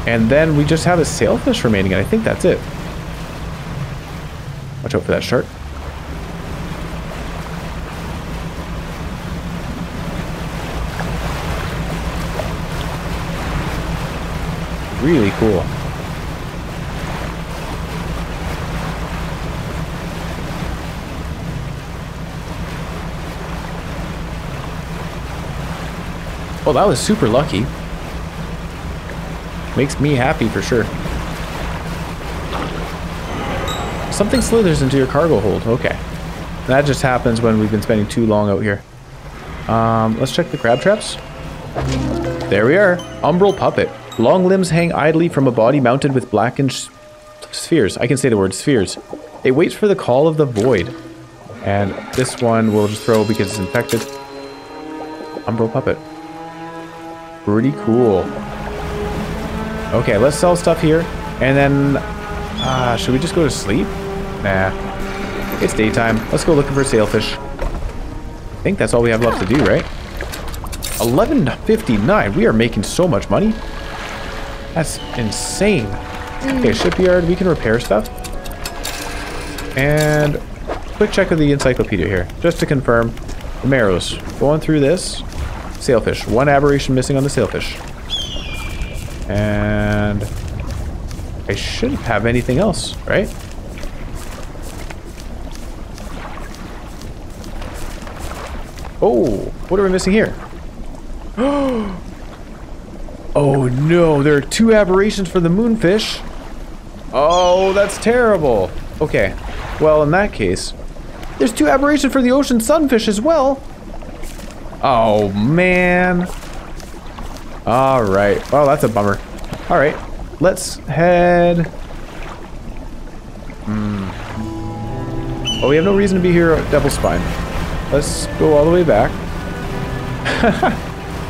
And then we just have a sailfish remaining, and I think that's it. Watch out for that shark. Really cool. Well, that was super lucky. Makes me happy for sure. Something slithers into your cargo hold. Okay. That just happens when we've been spending too long out here. Let's check the crab traps. There we are. Umbral puppet. Long limbs hang idly from a body mounted with blackened spheres. I can say the word spheres. It waits for the call of the void. And this one we'll just throw because it's infected. Umbral puppet. Pretty cool. Okay, let's sell stuff here. And then, should we just go to sleep? Nah. It's daytime. Let's go looking for sailfish. I think that's all we have left to do, right? 11:59. We are making so much money. That's insane. Okay, shipyard. We can repair stuff. And quick check of the encyclopedia here, just to confirm. The Marrows. Going through this. Sailfish. One aberration missing on the sailfish. And I shouldn't have anything else, right? Oh, what are we missing here? Oh no, there are two aberrations for the moonfish. Oh, that's terrible. Okay, well in that case, there's two aberrations for the ocean sunfish as well. Oh man. All right. Well, that's a bummer. All right. Let's head. Oh, we have no reason to be here at Devil's Spine. Let's go all the way back.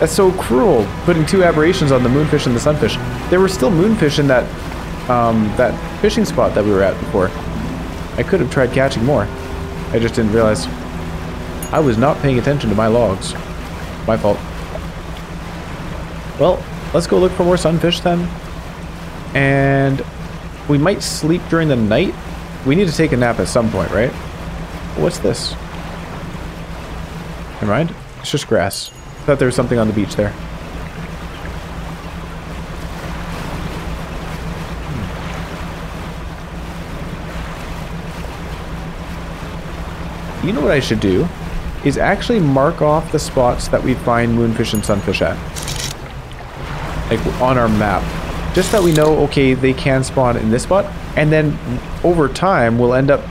That's so cruel, putting 2 aberrations on the moonfish and the sunfish. There were still moonfish in that, that fishing spot that we were at before. I could have tried catching more. I just didn't realize. I was not paying attention to my logs. My fault. Well, let's go look for more sunfish then. And we might sleep during the night. We need to take a nap at some point, right? What's this? Never mind. It's just grass. I thought there was something on the beach there. You know what I should do? Is actually mark off the spots that we find moonfish and sunfish at. Like on our map. Just that we know, okay, they can spawn in this spot. And then over time, we'll end up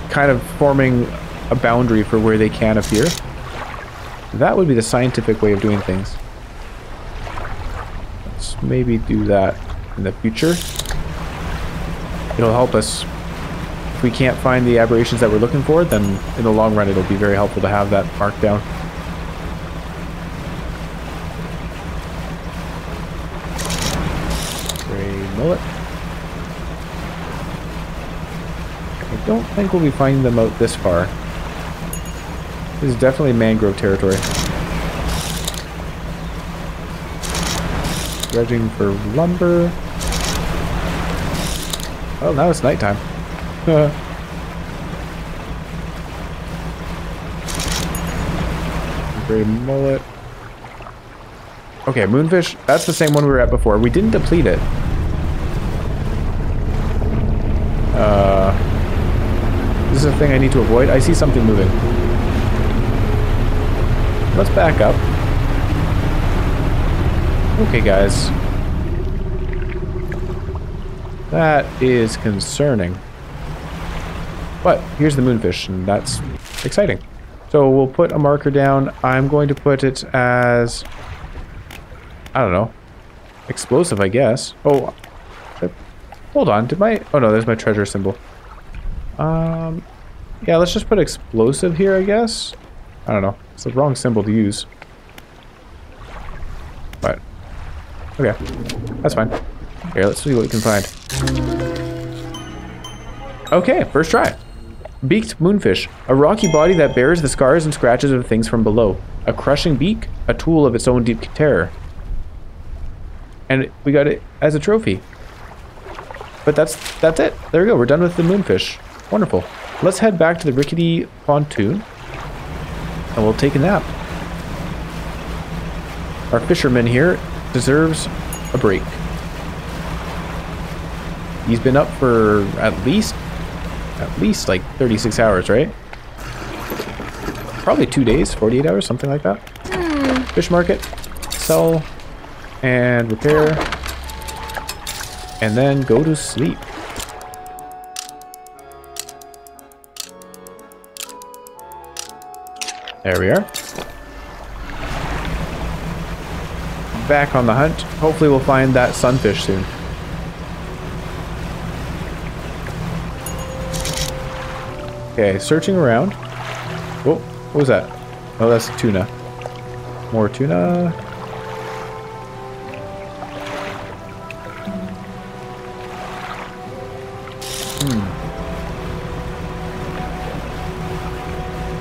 kind of forming a boundary for where they can appear. That would be the scientific way of doing things. Let's maybe do that in the future. It'll help us. If we can't find the aberrations that we're looking for, then in the long run it'll be very helpful to have that marked down. Gray mullet. I don't think we'll be finding them out this far. This is definitely mangrove territory. Dredging for lumber. Oh, now it's nighttime. Gray mullet. Okay, moonfish. That's the same one we were at before. We didn't deplete it. This is a thing I need to avoid. I see something moving. Let's back up. Okay, guys. That is concerning. But here's the moonfish, and that's exciting. So we'll put a marker down. I'm going to put it as, I don't know, explosive, I guess. Oh, hold on. Did my, oh no, there's my treasure symbol. Yeah, let's just put explosive here, I guess. I don't know. It's the wrong symbol to use. But, okay. That's fine. Here, let's see what we can find. Okay, first try. Beaked moonfish. A rocky body that bears the scars and scratches of things from below. A crushing beak. A tool of its own deep terror. And we got it as a trophy. But that's it. There we go. We're done with the moonfish. Wonderful. Let's head back to the rickety pontoon. And we'll take a nap. Our fisherman here deserves a break. He's been up for at least like 36 hours, right? Probably 2 days, 48 hours, something like that. Fish market, sell, and repair, and then go to sleep. There we are. Back on the hunt. Hopefully we'll find that sunfish soon. Okay, searching around. Oh, what was that? Oh, that's tuna. More tuna.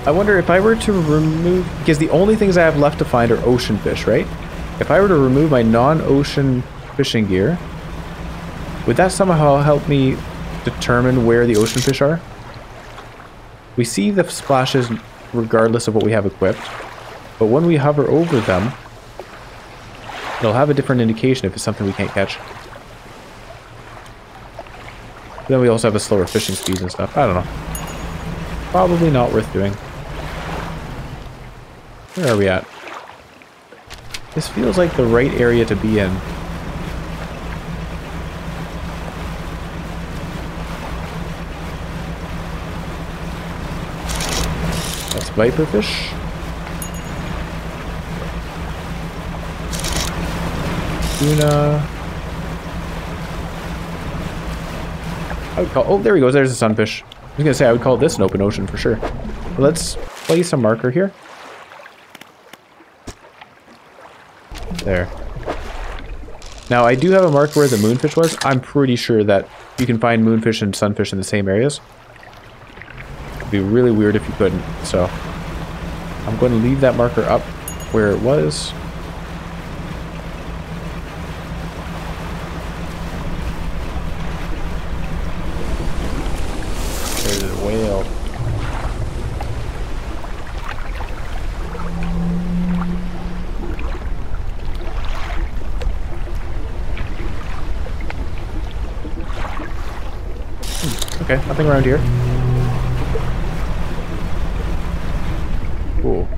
I wonder if I were to remove, because the only things I have left to find are ocean fish, right? If I were to remove my non-ocean fishing gear, would that somehow help me determine where the ocean fish are? We see the splashes regardless of what we have equipped, but when we hover over them, it'll have a different indication if it's something we can't catch. Then we also have a slower fishing speed and stuff. I don't know. Probably not worth doing. Where are we at? This feels like the right area to be in. That's viperfish. Tuna. I would call, oh, there he goes. There's a sunfish. I was gonna say I would call this an open ocean for sure. Let's place a marker here. There. Now, I do have a marker where the moonfish was. I'm pretty sure that you can find moonfish and sunfish in the same areas. It'd be really weird if you couldn't. So, I'm going to leave that marker up where it was. There's a whale. Okay, nothing around here. Cool.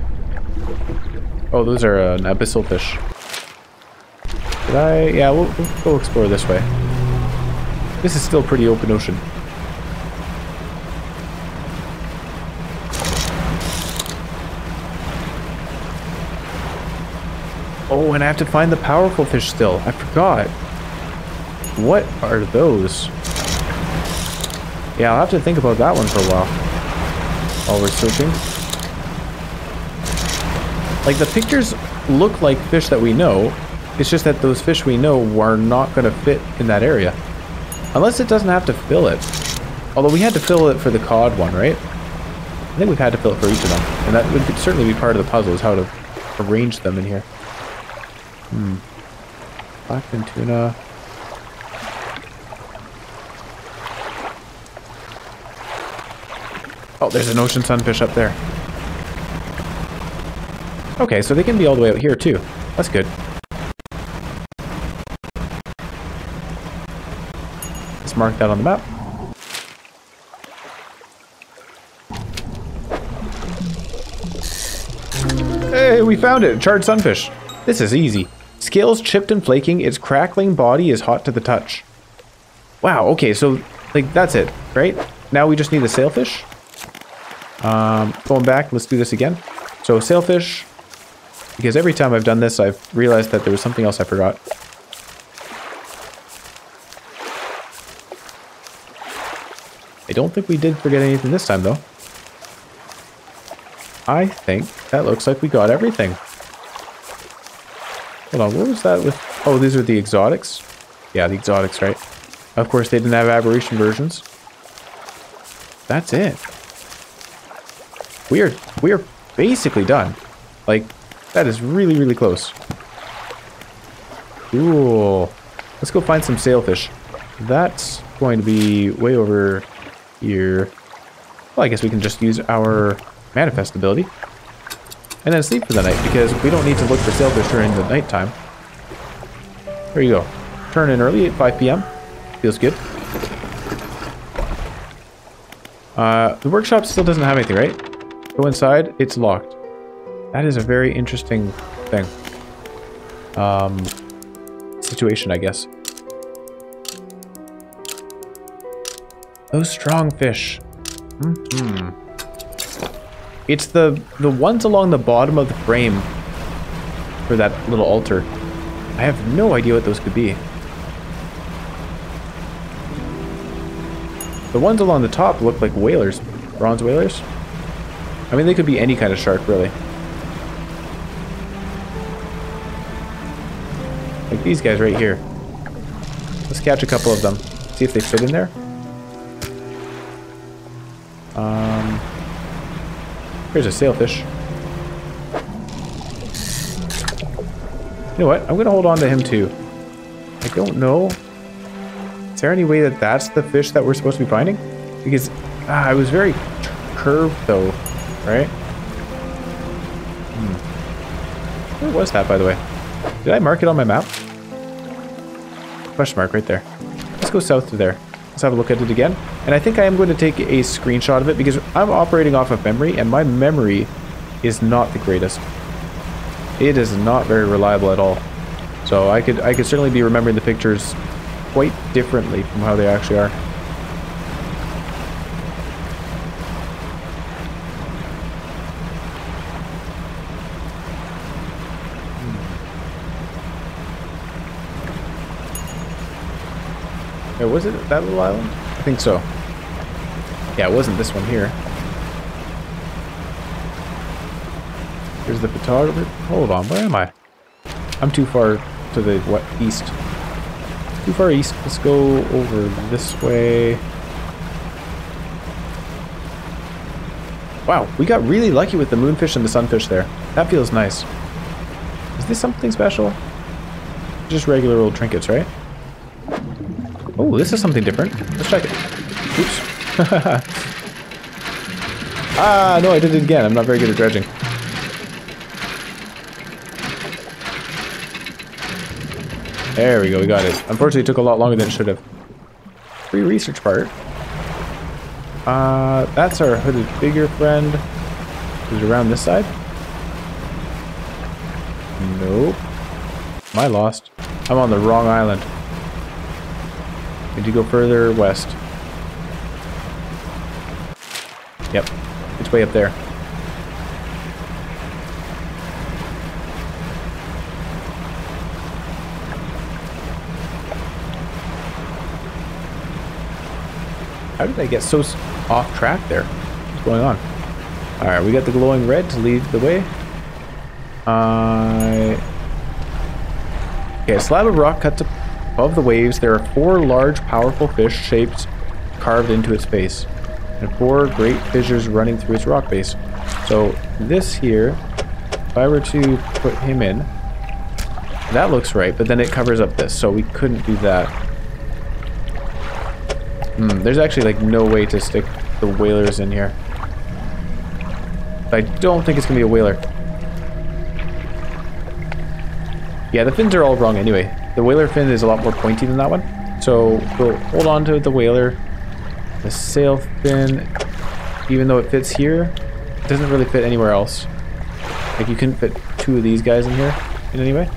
Oh, those are an abyssal fish. Did I? Yeah, we'll go explore this way. This is still pretty open ocean. Oh, and I have to find the powerful fish still. I forgot. What are those? Yeah, I'll have to think about that one for a while we're searching. Like, the pictures look like fish that we know. It's just that those fish we know are not going to fit in that area. Unless it doesn't have to fill it. Although we had to fill it for the cod one, right? I think we've had to fill it for each of them. And that would certainly be part of the puzzle, is how to arrange them in here. Blackfin tuna. Oh, there's an ocean sunfish up there. Okay, so they can be all the way out here too. That's good. Let's mark that on the map. Hey, we found it! Charred sunfish. This is easy. Scales chipped and flaking, its crackling body is hot to the touch. Wow, okay, so, like, that's it, right? Now we just need the sailfish. Going back, let's do this again. So, sailfish, because every time I've done this, I've realized that there was something else I forgot. I don't think we did forget anything this time, though. I think that looks like we got everything. Hold on, what was that with... Oh, these are the exotics? Yeah, the exotics, right? Of course, they didn't have aberration versions. That's it. We are basically done. Like, that is really, really close. Cool. Let's go find some sailfish. That's going to be way over here. Well, I guess we can just use our manifest ability. And then sleep for the night, because we don't need to look for sailfish during the nighttime. There you go. Turn in early at 5 p.m. Feels good. The workshop still doesn't have anything, right? Go inside, it's locked. That is a very interesting thing. Situation, I guess. Those strong fish. It's the ones along the bottom of the frame for that little altar. I have no idea what those could be. The ones along the top look like whalers. Bronze whalers? I mean, they could be any kind of shark, really. Like these guys right here. Let's catch a couple of them. See if they fit in there. Here's a sailfish. You know what? I'm going to hold on to him too. I don't know. Is there any way that that's the fish that we're supposed to be finding? Because it was very curved though, right? Where was that, by the way? Did I mark it on my map? Question mark right there. Let's go south to there. Let's have a look at it again. And I think I am going to take a screenshot of it because I'm operating off of memory and my memory is not the greatest. It is not very reliable at all. So I could certainly be remembering the pictures quite differently from how they actually are. Was it that little island? I think so. Yeah, it wasn't this one here. Here's the photographer. Hold on, where am I? I'm too far to the east. Too far east. Let's go over this way. Wow, we got really lucky with the moonfish and the sunfish there. That feels nice. Is this something special? Just regular old trinkets, right? Oh, this is something different. Let's check it. Oops. Ah, no, I did it again. I'm not very good at dredging. There we go, we got it. Unfortunately, it took a lot longer than it should have. Free research part. That's our hooded figure friend. Is it around this side? Nope. Am I lost? I'm on the wrong island. Need to go further west. Yep. It's way up there. How did I get so off track there? What's going on? Alright, we got the glowing red to lead the way. Okay, a slab of rock cut above the waves. There are 4 large, powerful fish shapes carved into its face, and 4 great fissures running through its rock base. So this here, if I were to put him in, that looks right, but then it covers up this, so we couldn't do that. There's actually like no way to stick the whalers in here. I don't think it's gonna be a whaler. Yeah, the fins are all wrong anyway. The whaler fin is a lot more pointy than that one. So we'll hold on to the whaler. The sail fin, even though it fits here, it doesn't really fit anywhere else. Like you couldn't fit 2 of these guys in here in any way.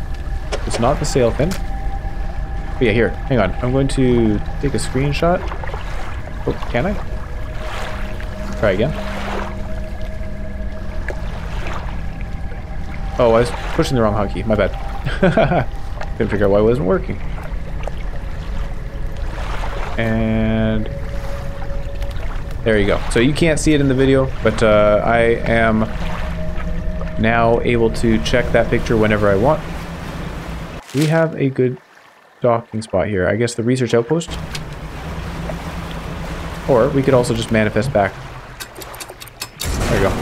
It's not the sail fin. But yeah, here, hang on. I'm going to take a screenshot. Oh, can I? Try again. Oh, I was pushing the wrong hotkey. My bad. Couldn't figure out why it wasn't working. And there you go. So you can't see it in the video, but I am now able to check that picture whenever I want. We have a good docking spot here. I guess the research outpost. Or we could also just manifest back. There you go.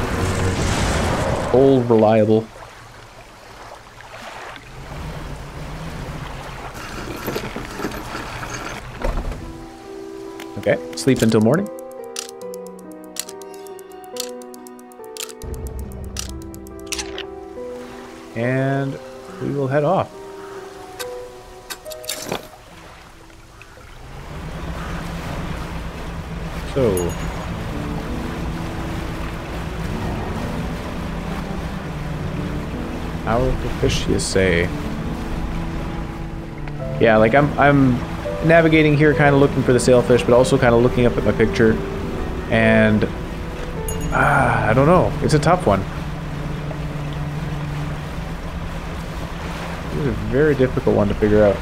Old reliable. Okay, sleep until morning. And we will head off. So, powerful fish, you say? Yeah, like I'm navigating here, kind of looking for the sailfish, but also kind of looking up at my picture, and I don't know. It's a tough one. This is a very difficult one to figure out.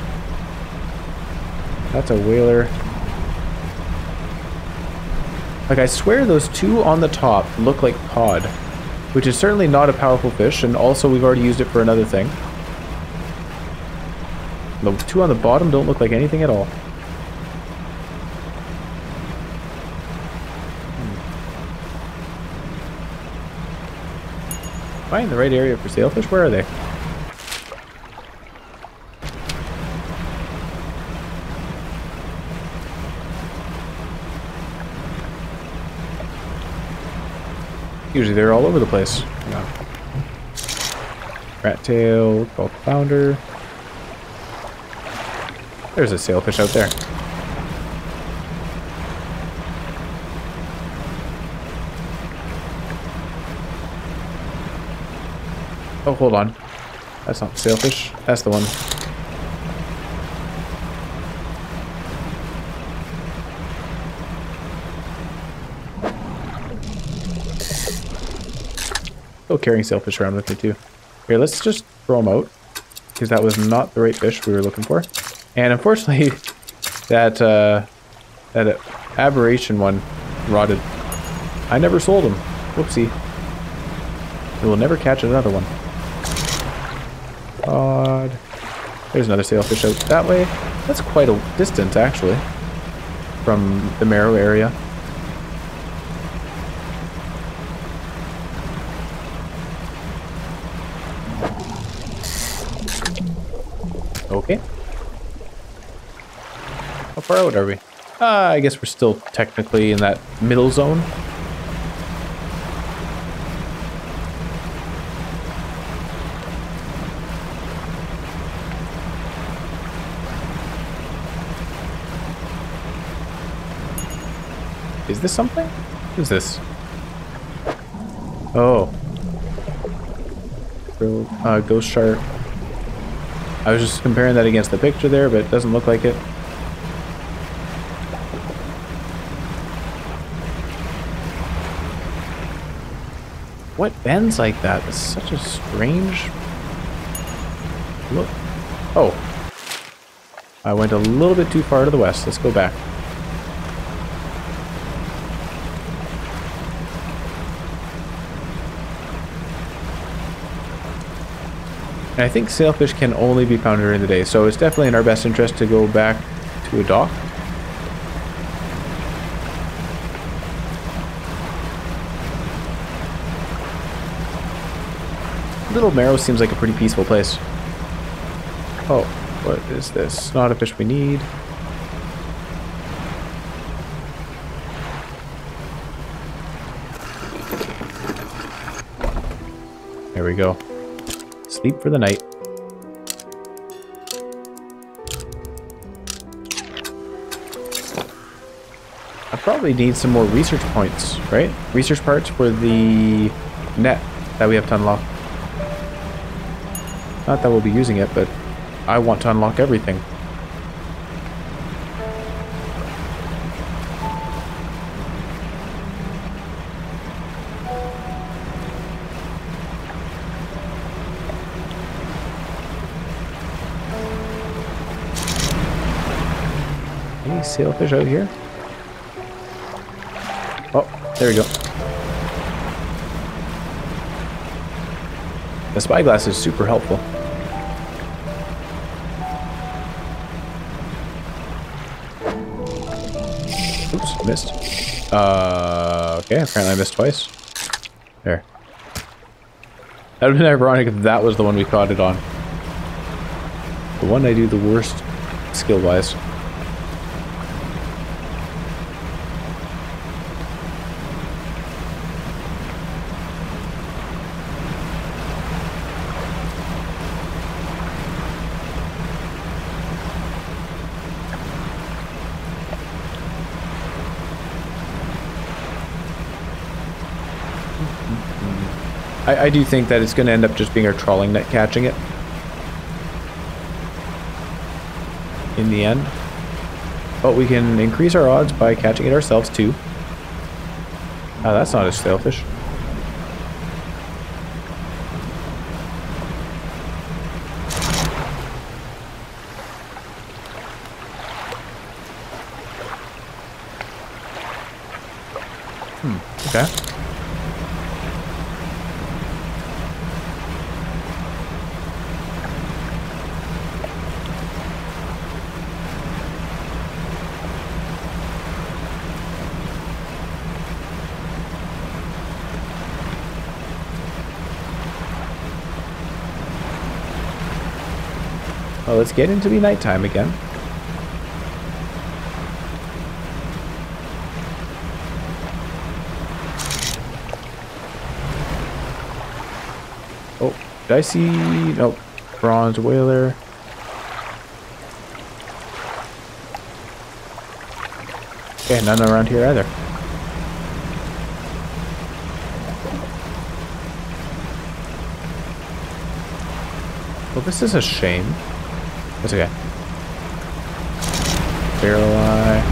That's a whaler. Like, I swear those 2 on the top look like cod, which is certainly not a powerful fish, and also we've already used it for another thing. The 2 on the bottom don't look like anything at all. Am I in the right area for sailfish? Where are they? Usually they're all over the place. Yeah. Rat tail, called flounder. There's a sailfish out there. Oh, hold on. That's not the sailfish. That's the one. Still carrying sailfish around with me too. Here, let's just throw them out, because that was not the right fish we were looking for. And unfortunately, that aberration one rotted. I never sold them. Whoopsie. We will never catch another one. cod. There's another sailfish out that way. That's quite a distance, actually, from the Marrow area. Okay. How far out are we? I guess we're still technically in that middle zone. Is this something? What is this? Oh. Ghost shark. I was just comparing that against the picture there, but it doesn't look like it. What bends like that? It's such a strange look. Oh. I went a little bit too far to the west. Let's go back. And I think sailfish can only be found during the day, so it's definitely in our best interest to go back to a dock. Little Marrows seems like a pretty peaceful place. Oh, what is this? Not a fish we need. There we go. Sleep for the night. I probably need some more research points, right? Research parts for the net that we have to unlock. Not that we'll be using it, but I want to unlock everything. Any sailfish out here? Oh, there we go. The spyglass is super helpful. Oops, missed. Okay, apparently I missed twice. There. That would have been ironic if that was the one we caught it on. The one I do the worst skill-wise. I do think that it's going to end up just being our trawling net catching it. In the end. But we can increase our odds by catching it ourselves too. Oh, that's not a sailfish. Okay. Well, let's get into the nighttime again. Oh, did I see? Nope. Bronze whaler. Okay, none around here either. Well, this is a shame. That's okay. Barrel eye.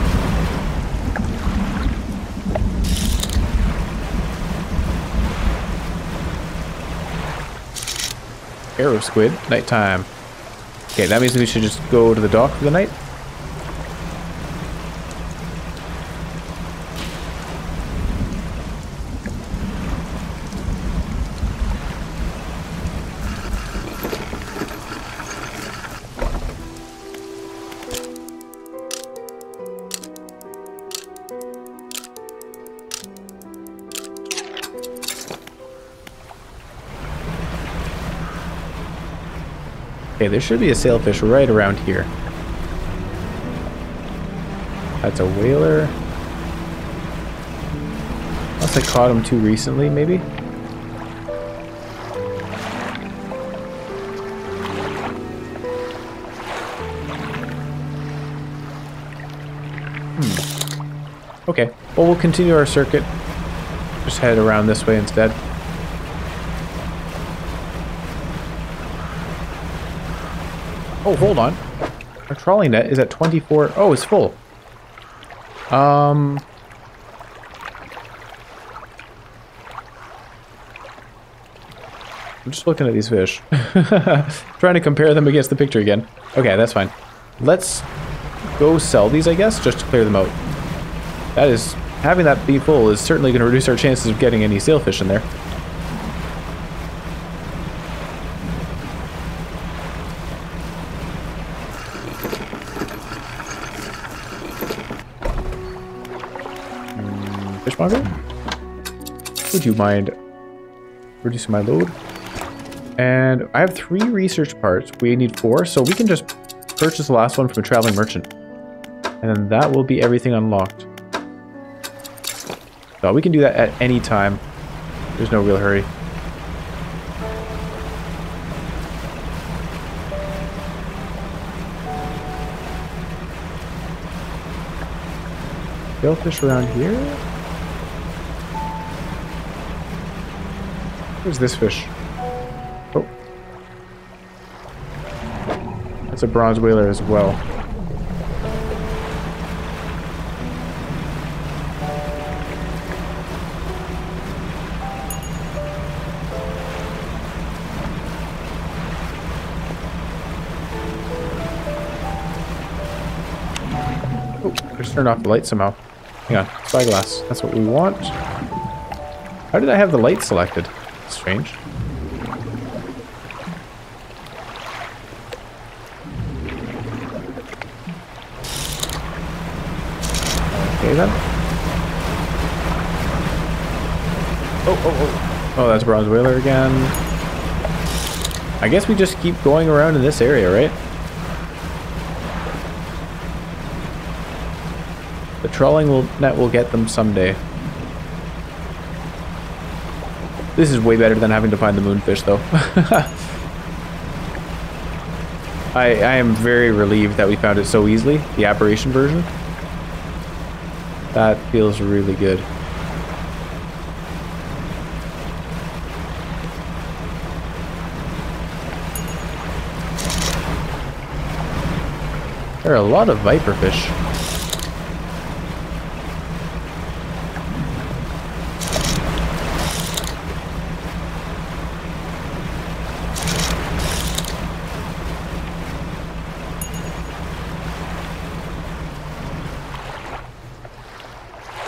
Arrow squid. Nighttime. Okay, that means we should just go to the dock for the night. Okay, there should be a sailfish right around here. That's a whaler. Unless I caught him too recently, maybe? Okay, well, we'll continue our circuit. Just head around this way instead. Oh, hold on. Our trawling net is at 24. Oh, it's full. I'm just looking at these fish. Trying to compare them against the picture again. Okay, that's fine. Let's go sell these, I guess, just to clear them out. That is, having that be full is certainly going to reduce our chances of getting any sailfish in there. Fishmonger? Would you mind reducing my load? And I have 3 research parts. We need 4, so we can just purchase the last one from a traveling merchant. And then that will be everything unlocked. So we can do that at any time. There's no real hurry. Sailfish around here? Where's this fish? Oh. That's a bronze whaler as well. Oh, just turned off the light somehow. Hang on, spyglass. That's what we want. How did I have the light selected? Strange. Okay then. Oh, that's bronze whaler again. I guess we just keep going around in this area, right? The trawling net will get them someday. This is way better than having to find the moonfish, though. I am very relieved that we found it so easily, the aberration version. That feels really good. There are a lot of viperfish.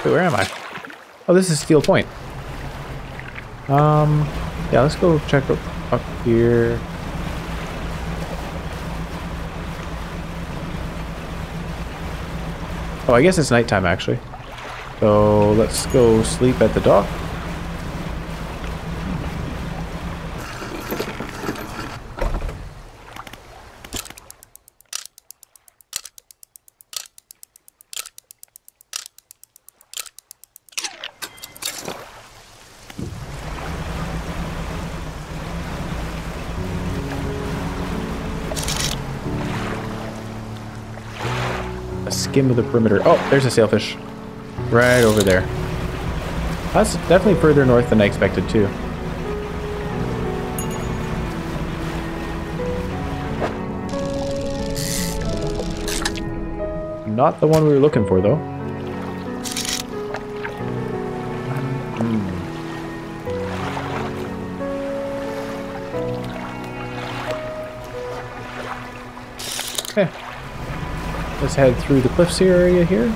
Wait, where am I? Oh, this is Steel Point. Yeah, let's go check up here. Oh, I guess it's nighttime actually. So let's go sleep at the dock. Skim of the perimeter. Oh, there's a sailfish. Right over there. That's definitely further north than I expected too. Not the one we were looking for though. Okay. Let's head through the cliffs area here.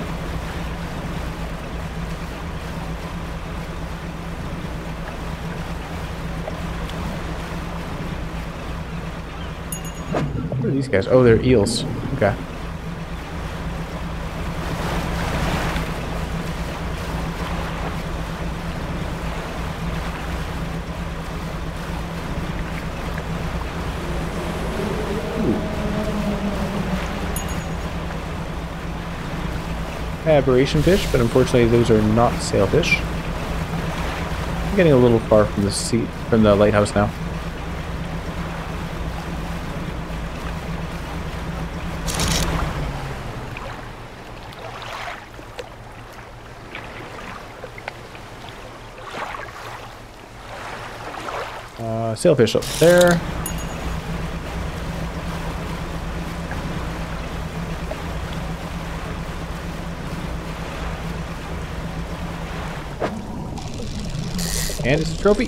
What are these guys? Oh, they're eels. Okay. aberration fish, but unfortunately those are not sailfish. I'm getting a little far from the lighthouse now. Sailfish up there. And it's a trophy.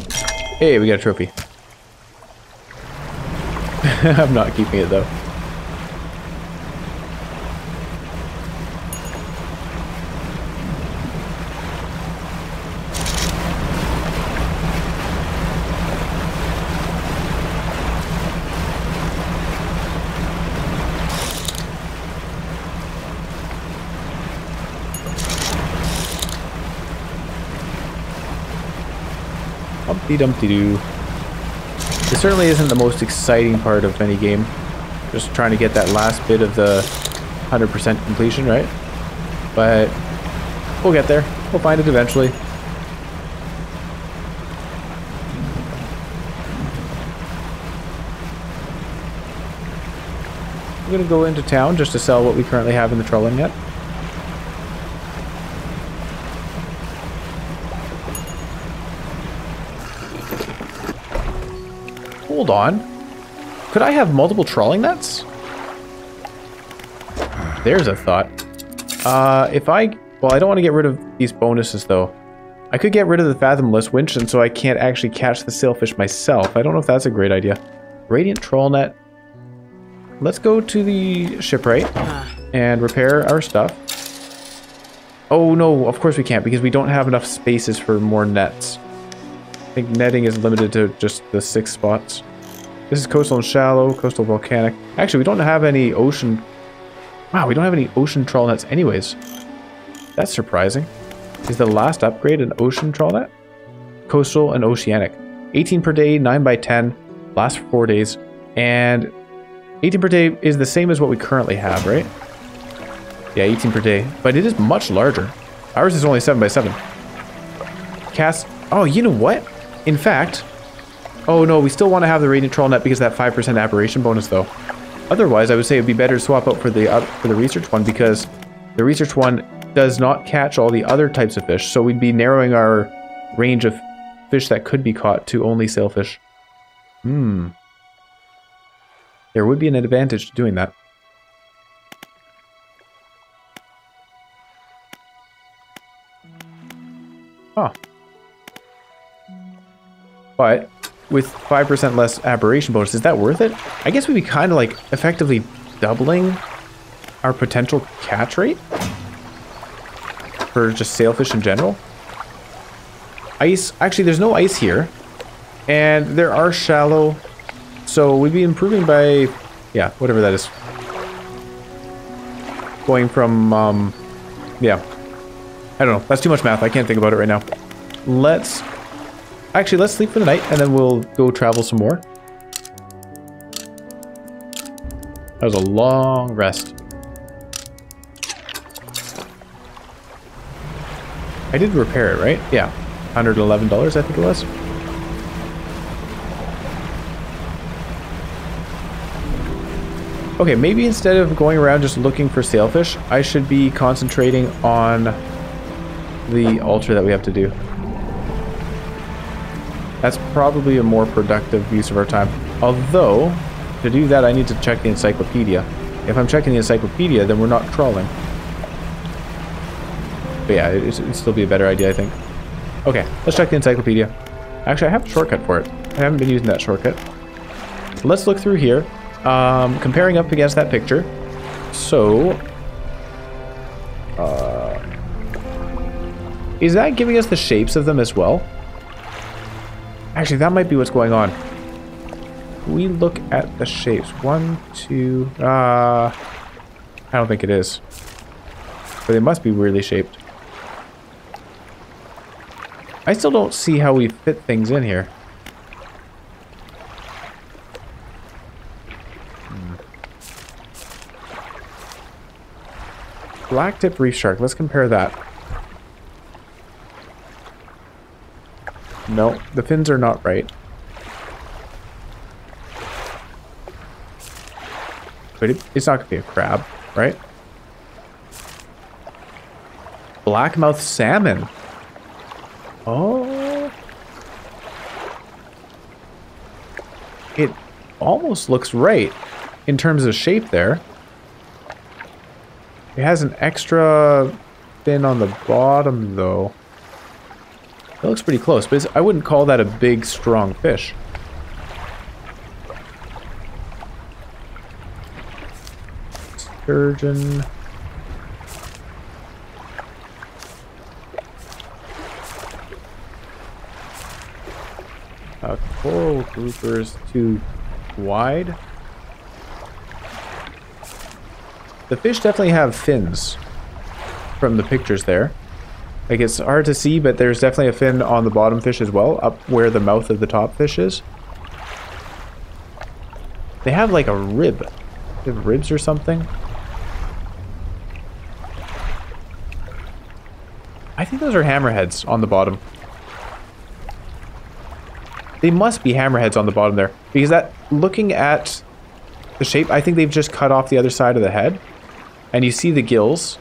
Hey, we got a trophy. I'm not keeping it though. Humpty Dumpty Doo. This certainly isn't the most exciting part of any game. Just trying to get that last bit of the 100% completion, right? But we'll get there. We'll find it eventually. I'm gonna go into town just to sell what we currently have in the trolling net. Hold on. Could I have multiple trawling nets? There's a thought. Well, I don't want to get rid of these bonuses though. I could get rid of the fathomless winch, and so I can't actually catch the sailfish myself. I don't know if that's a great idea. Radiant troll net. Let's go to the shipwright and repair our stuff. Oh no, of course we can't because we don't have enough spaces for more nets. I think netting is limited to just the 6 spots. This is coastal and shallow, coastal volcanic. Actually, we don't have any ocean. Wow, we don't have any ocean trawl nets anyways. That's surprising. Is the last upgrade an ocean trawl net? Coastal and oceanic. 18 per day, 9 by 10, lasts for 4 days. And 18 per day is the same as what we currently have, right? Yeah, 18 per day. But it is much larger. Ours is only 7 by 7. Cast. Oh, you know what? In fact, oh no, we still want to have the radiant troll net because of that 5% aberration bonus though. Otherwise, I would say it'd be better to swap out for the research one because the research one does not catch all the other types of fish. So we'd be narrowing our range of fish that could be caught to only sailfish. There would be an advantage to doing that. Huh. But with 5% less aberration bonus, is that worth it? I guess we'd be kind of like effectively doubling our potential catch rate for just sailfish in general. Ice, actually there's no ice here, and there are shallow, so we'd be improving by, yeah, whatever that is. Going from, yeah, I don't know, that's too much math, I can't think about it right now. Let's sleep for the night, and then we'll go travel some more. That was a long rest. I did repair it, right? Yeah. $111, I think it was. Okay, maybe instead of going around just looking for sailfish, I should be concentrating on the altar that we have to do. That's probably a more productive use of our time. Although, to do that, I need to check the encyclopedia. If I'm checking the encyclopedia, then we're not trawling. But yeah, it'd still be a better idea, I think. Okay, let's check the encyclopedia. Actually, I have a shortcut for it. I haven't been using that shortcut. Let's look through here, comparing up against that picture. So, is that giving us the shapes of them as well? Actually, that might be what's going on. We look at the shapes. 1, 2... I don't think it is. But they must be weirdly shaped. I still don't see how we fit things in here. Black tip reef shark. Let's compare that. No, the fins are not right. But it's not going to be a crab, right? Blackmouth salmon. Oh. It almost looks right in terms of shape there. It has an extra fin on the bottom, though. It looks pretty close, but I wouldn't call that a big, strong fish. Sturgeon. Coral grouper is too wide. The fish definitely have fins from the pictures there. Like, it's hard to see, but there's definitely a fin on the bottom fish as well, up where the mouth of the top fish is. They have like a rib. They have ribs or something. I think those are hammerheads on the bottom. They must be hammerheads on the bottom there. Because that, looking at the shape, I think they've just cut off the other side of the head. And you see the gills.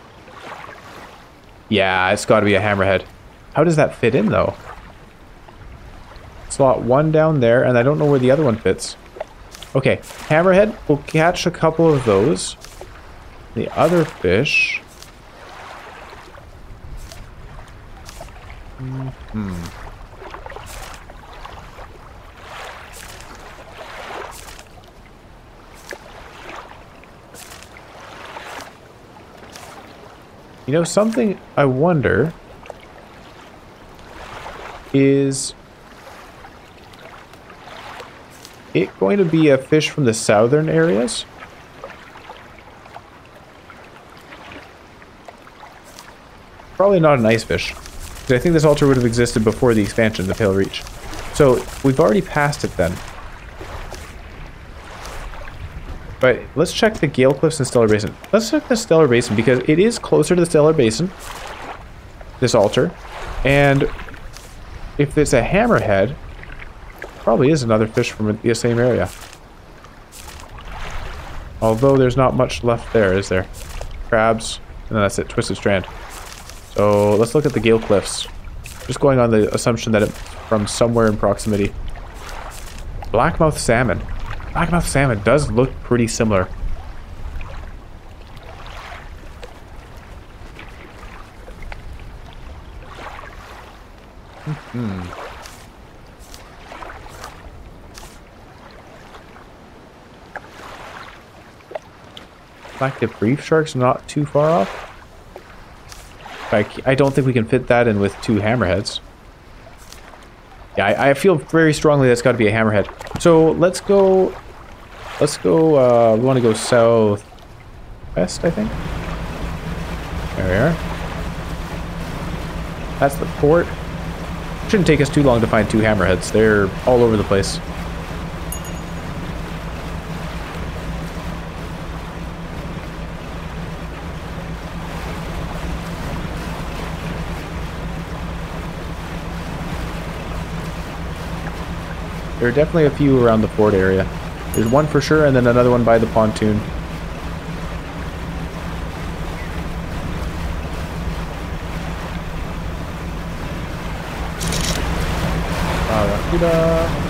Yeah, it's got to be a hammerhead. How does that fit in, though? Slot one down there, and I don't know where the other one fits. Okay, hammerhead. We'll catch a couple of those. The other fish... You know, something I wonder is it going to be a fish from the southern areas? Probably not an ice fish. Because I think this altar would have existed before the expansion of Pale Reach. So we've already passed it then. But let's check the Gale Cliffs and Stellar Basin. Let's check the Stellar Basin because it is closer to the Stellar Basin, this altar. And if it's a hammerhead, probably is another fish from the same area. Although there's not much left there, is there? Crabs, and then that's it, Twisted Strand. So let's look at the Gale Cliffs. Just going on the assumption that it's from somewhere in proximity. Blackmouth salmon. Blackmouth salmon does look pretty similar. Black-tip reef shark's not too far off. I don't think we can fit that in with two hammerheads. Yeah, I feel very strongly that's got to be a hammerhead. So let's go. We want to go southwest, I think. There we are. That's the port. Shouldn't take us too long to find two hammerheads. They're all over the place. There are definitely a few around the port area. There's one for sure, and then another one by the pontoon.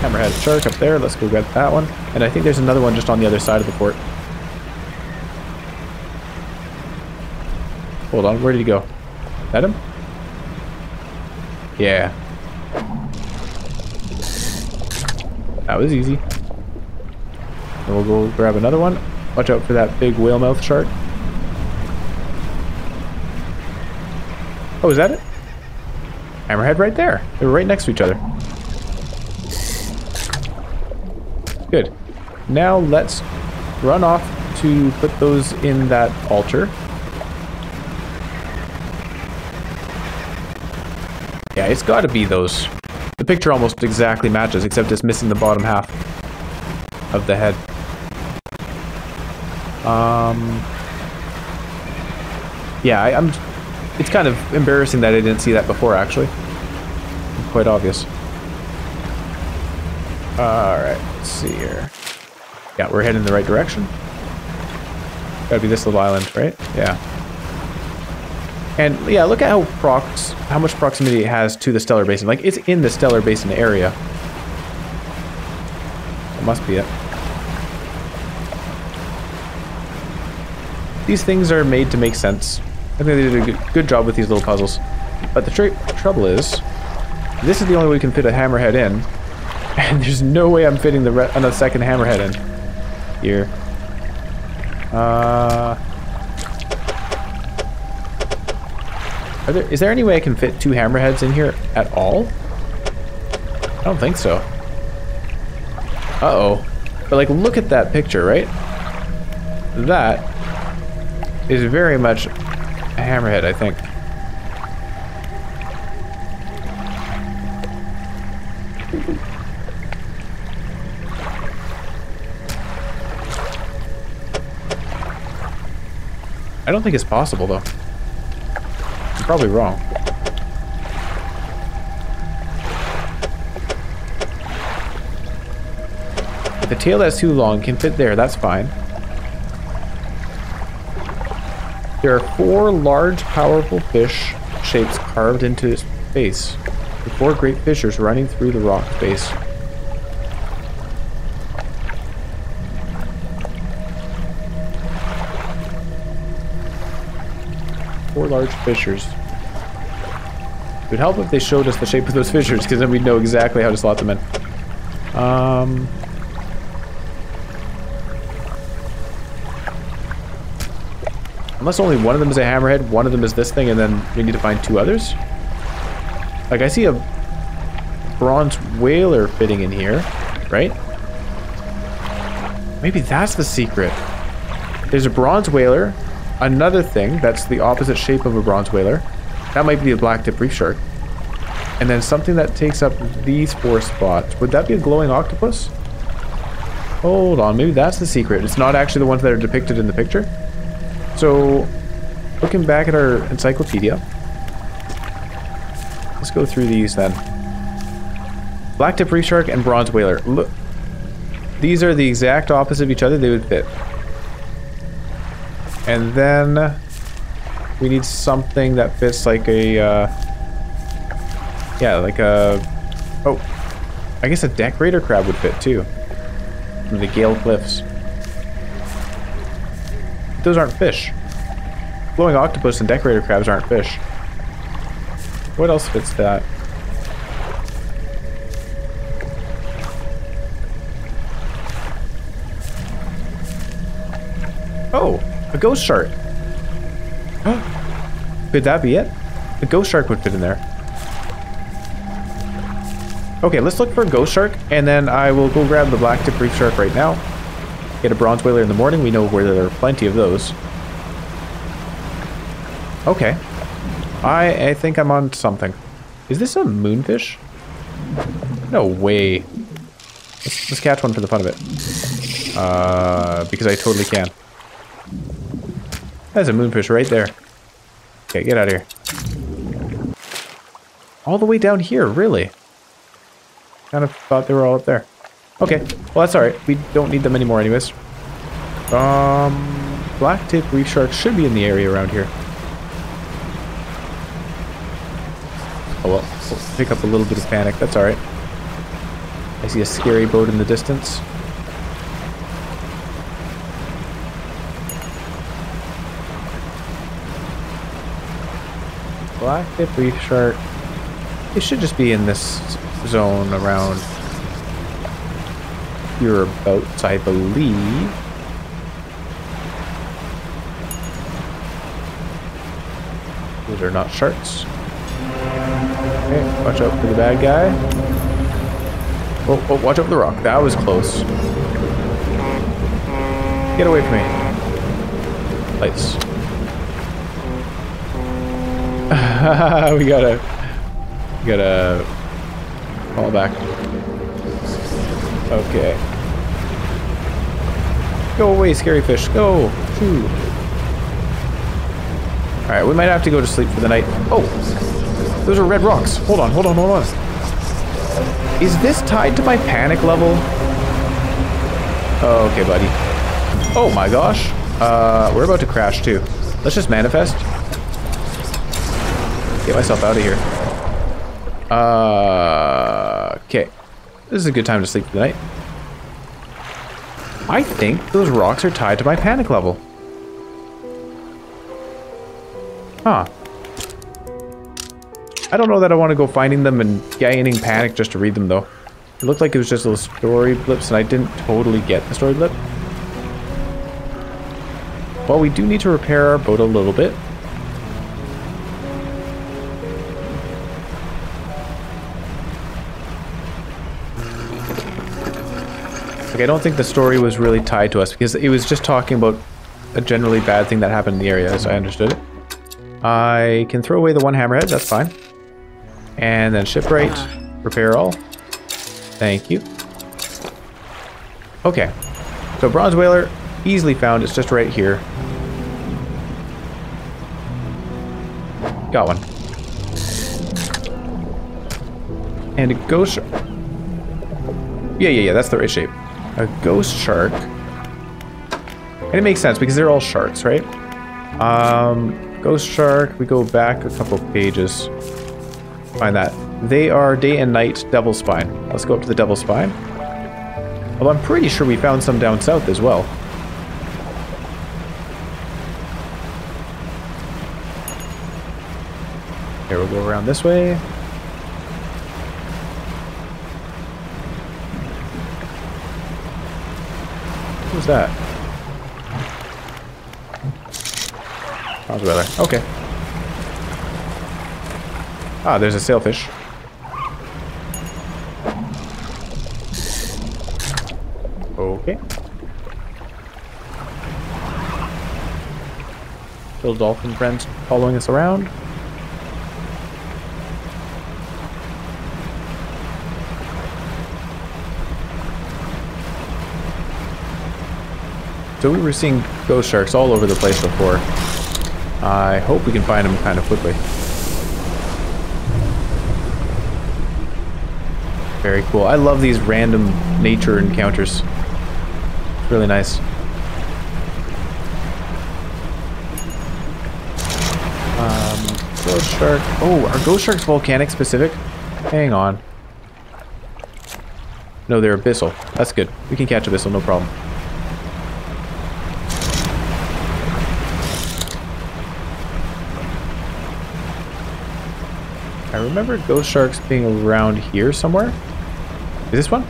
Hammerhead shark up there. Let's go get that one. And I think there's another one just on the other side of the port. Hold on, where did he go? Is that him? Yeah. That was easy. And we'll go grab another one. Watch out for that big whale-mouth shark. Oh, is that it? Hammerhead right there. They were right next to each other. Good. Now let's run off to put those in that altar. Yeah, it's got to be those. The picture almost exactly matches, except it's missing the bottom half of the head. Yeah, I'm... It's kind of embarrassing that I didn't see that before, actually. It's quite obvious. Alright, let's see here. Yeah, we're heading in the right direction. Gotta be this little island, right? Yeah. And yeah, look at how much proximity it has to the Stellar Basin. Like, it's in the Stellar Basin area. That must be it. These things are made to make sense. I think they did a good job with these little puzzles. But the trouble is, this is the only way we can fit a hammerhead in. And there's no way I'm fitting another second hammerhead in here. Is there any way I can fit 2 hammerheads in here at all? I don't think so. Uh-oh. But like, look at that picture, right? That is very much a hammerhead, I think. I don't think it's possible, though. I'm probably wrong. If the tail that's too long can fit there, that's fine. There are 4 large, powerful fish shapes carved into its base, with 4 great fissures running through the rock face. Four large fissures. It would help if they showed us the shape of those fissures, because then we'd know exactly how to slot them in. Unless only one of them is a hammerhead, one of them is this thing, and then we need to find 2 others? Like, I see a bronze whaler fitting in here, right? Maybe that's the secret. There's a bronze whaler, another thing that's the opposite shape of a bronze whaler. That might be a black-tip reef shark. And then something that takes up these 4 spots. Would that be a glowing octopus? Hold on, maybe that's the secret. It's not actually the ones that are depicted in the picture. So, looking back at our encyclopedia, let's go through these then. Black-tip reef shark and bronze whaler. Look, these are the exact opposite of each other. They would fit. And then we need something that fits like a, yeah, like a, oh, I guess a decorator crab would fit too. From the Gale Cliffs. Those aren't fish. Glowing octopus and decorator crabs aren't fish. What else fits that? Oh, a ghost shark. Could that be it? A ghost shark would fit in there. Okay, let's look for a ghost shark, and then I will go grab the black-tip reef shark right now. Get a bronze whaler in the morning. We know where there are plenty of those. Okay. I think I'm on something. Is this a moonfish? No way. Let's catch one for the fun of it. Because I totally can. That's a moonfish right there. Okay, get out of here. All the way down here, really? Kind of thought they were all up there. Okay, well that's alright. We don't need them anymore anyways. Black-tip reef shark should be in the area around here. Oh well, we'll pick up a little bit of panic. That's alright. I see a scary boat in the distance. Black-tip reef shark. It should just be in this zone around hereabouts, I believe. Those are not sharks. Okay, watch out for the bad guy. Oh, watch out for the rock. That was close. Get away from me. Lights. we gotta fall back. Okay. Go away, scary fish. Go. Shoo. Alright, we might have to go to sleep for the night. Oh! Those are red rocks. Hold on, hold on, hold on. Is this tied to my panic level? Oh, okay, buddy. Oh my gosh. We're about to crash too. Let's just manifest. Get myself out of here. Okay. This is a good time to sleep for the night. I think those rocks are tied to my panic level. Huh. I don't know that I want to go finding them and gaining panic just to read them, though. It looked like it was just little story blips, and I didn't totally get the story blip. Well, we do need to repair our boat a little bit. Like, I don't think the story was really tied to us, because it was just talking about a generally bad thing that happened in the area, as I understood it. I can throw away the one hammerhead, that's fine. And then shipwright, repair all. Thank you. Okay, so bronze whaler, easily found, it's just right here. Got one. And a ghost shark. Yeah, that's the right shape. A ghost shark. And it makes sense because they're all sharks, right? Ghost shark, we go back a couple pages. Find that. They are day and night devil spine. Let's go up to the devil spine. Well, I'm pretty sure we found some down south as well. Here, we'll go around this way. Who's that? Bronze whaler. Okay. Ah, there's a sailfish. Okay. Little dolphin friends following us around. So we were seeing ghost sharks all over the place before. I hope we can find them kind of quickly. Very cool. I love these random nature encounters. It's really nice. Ghost shark. Oh, are ghost sharks volcanic specific? Hang on. No, they're abyssal. That's good. We can catch abyssal, no problem. I remember ghost sharks being around here somewhere. Is this one?